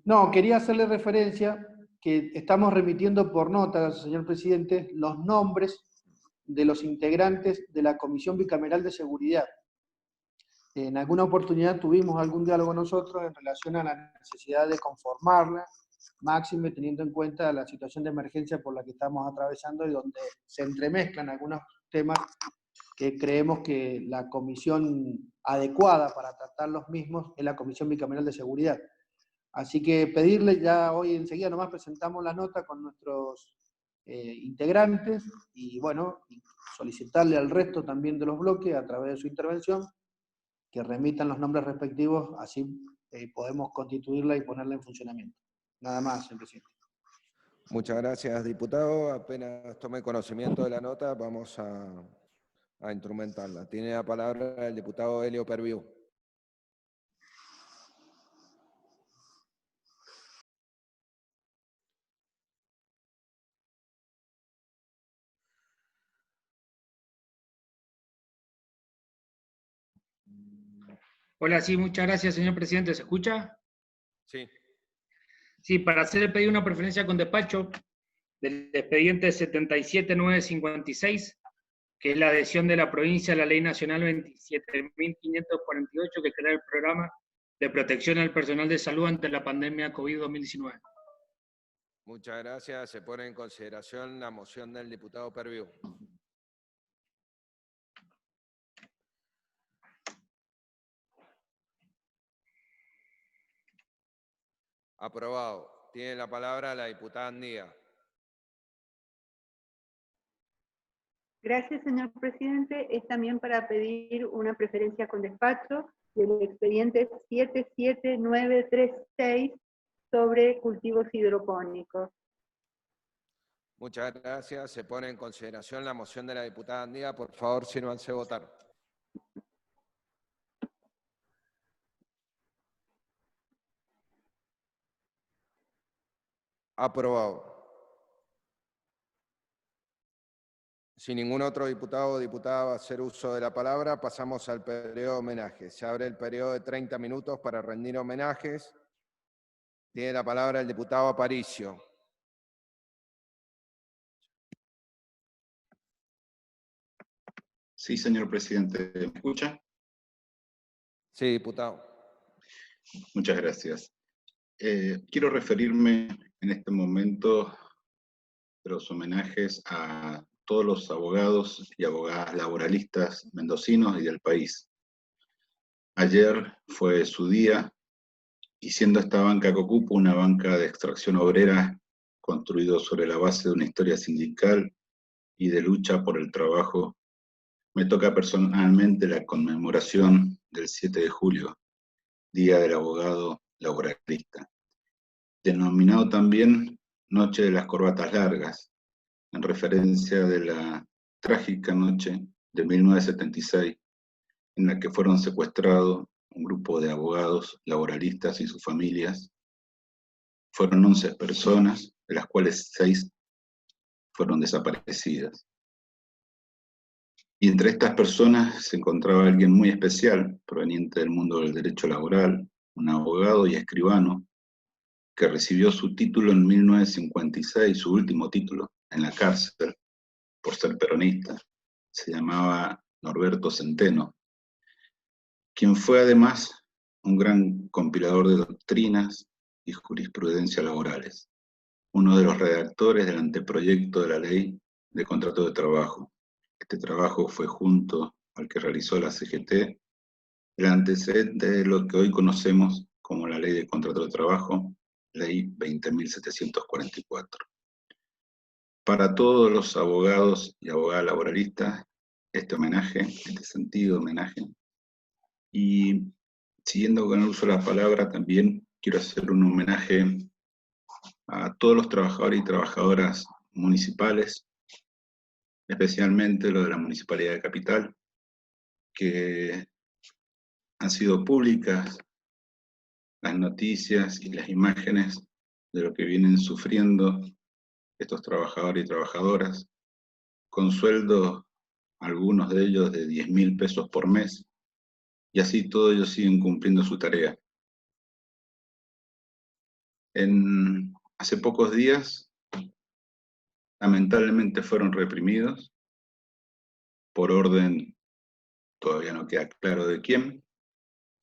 No, quería hacerle referencia que estamos remitiendo por nota, señor presidente, los nombres de los integrantes de la Comisión Bicameral de Seguridad. En alguna oportunidad tuvimos algún diálogo nosotros en relación a la necesidad de conformarla, máxime teniendo en cuenta la situación de emergencia por la que estamos atravesando y donde se entremezclan algunos temas que creemos que la comisión adecuada para tratar los mismos es la Comisión Bicameral de Seguridad. Así que pedirle, ya hoy enseguida nomás presentamos la nota con nuestros integrantes y bueno, solicitarle al resto también de los bloques a través de su intervención que remitan los nombres respectivos, así podemos constituirla y ponerla en funcionamiento. Nada más, señor presidente. Muchas gracias, diputado. Apenas tome conocimiento de la nota, vamos a instrumentarla. Tiene la palabra el diputado Helio Perviu. Hola, sí, muchas gracias, señor presidente. ¿Se escucha? Sí. Sí, para hacer el pedido de una preferencia con despacho del expediente 77956, que es la adhesión de la provincia a la Ley Nacional 27.548, que crea el programa de protección al personal de salud ante la pandemia COVID-2019. Muchas gracias. Se pone en consideración la moción del diputado Perviu. Aprobado. Tiene la palabra la diputada Andía. Gracias, señor presidente. Es también para pedir una preferencia con despacho del expediente 77936 sobre cultivos hidropónicos. Muchas gracias. Se pone en consideración la moción de la diputada Andía. Por favor, sírvanse a votar. Aprobado. Si ningún otro diputado o diputada va a hacer uso de la palabra, pasamos al periodo de homenaje. Se abre el periodo de 30 minutos para rendir homenajes. Tiene la palabra el diputado Aparicio. Sí, señor presidente. ¿Me escucha? Sí, diputado. Muchas gracias. Quiero referirme en este momento de los homenajes a todos los abogados y abogadas laboralistas mendocinos y del país. Ayer fue su día, y siendo esta banca que ocupo una banca de extracción obrera construido sobre la base de una historia sindical y de lucha por el trabajo, me toca personalmente la conmemoración del 7 de julio, Día del Abogado Laboralista, denominado también Noche de las Corbatas Largas, en referencia de la trágica noche de 1976, en la que fueron secuestrados un grupo de abogados laboralistas y sus familias. Fueron 11 personas, de las cuales 6 fueron desaparecidas. Y entre estas personas se encontraba alguien muy especial, proveniente del mundo del derecho laboral, un abogado y escribano, que recibió su título en 1956, su último título, en la cárcel, por ser peronista. Se llamaba Norberto Centeno, quien fue además un gran compilador de doctrinas y jurisprudencia laborales, uno de los redactores del anteproyecto de la ley de contrato de trabajo. Este trabajo fue, junto al que realizó la CGT, el antecedente de lo que hoy conocemos como la Ley de Contrato de Trabajo, Ley 20.744. Para todos los abogados y abogadas laboralistas, este homenaje, este sentido de homenaje, y siguiendo con el uso de la palabra, también quiero hacer un homenaje a todos los trabajadores y trabajadoras municipales, especialmente los de la Municipalidad de Capital, que han sido públicas las noticias y las imágenes de lo que vienen sufriendo estos trabajadores y trabajadoras, con sueldos, algunos de ellos de 10.000 pesos por mes, y así todos ellos siguen cumpliendo su tarea. Hace pocos días, lamentablemente fueron reprimidos, por orden, todavía no queda claro de quién,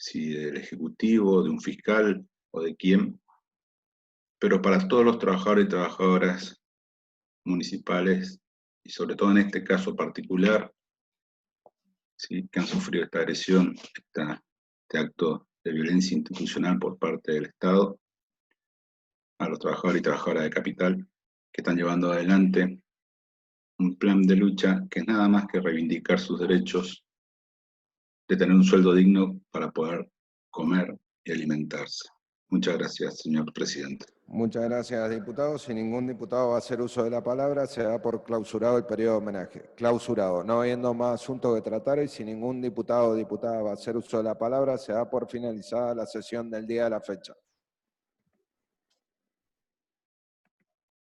si del Ejecutivo, de un fiscal o de quién, pero para todos los trabajadores y trabajadoras municipales, y sobre todo en este caso particular, ¿sí?, que han sufrido esta agresión, este acto de violencia institucional por parte del Estado, a los trabajadores y trabajadoras de Capital, que están llevando adelante un plan de lucha que es nada más que reivindicar sus derechos de tener un sueldo digno para poder comer y alimentarse. Muchas gracias, señor presidente. Muchas gracias, diputado. Si ningún diputado va a hacer uso de la palabra, se da por clausurado el periodo de homenaje. Clausurado. No habiendo más asuntos que tratar y si ningún diputado o diputada va a hacer uso de la palabra, se da por finalizada la sesión del día de la fecha.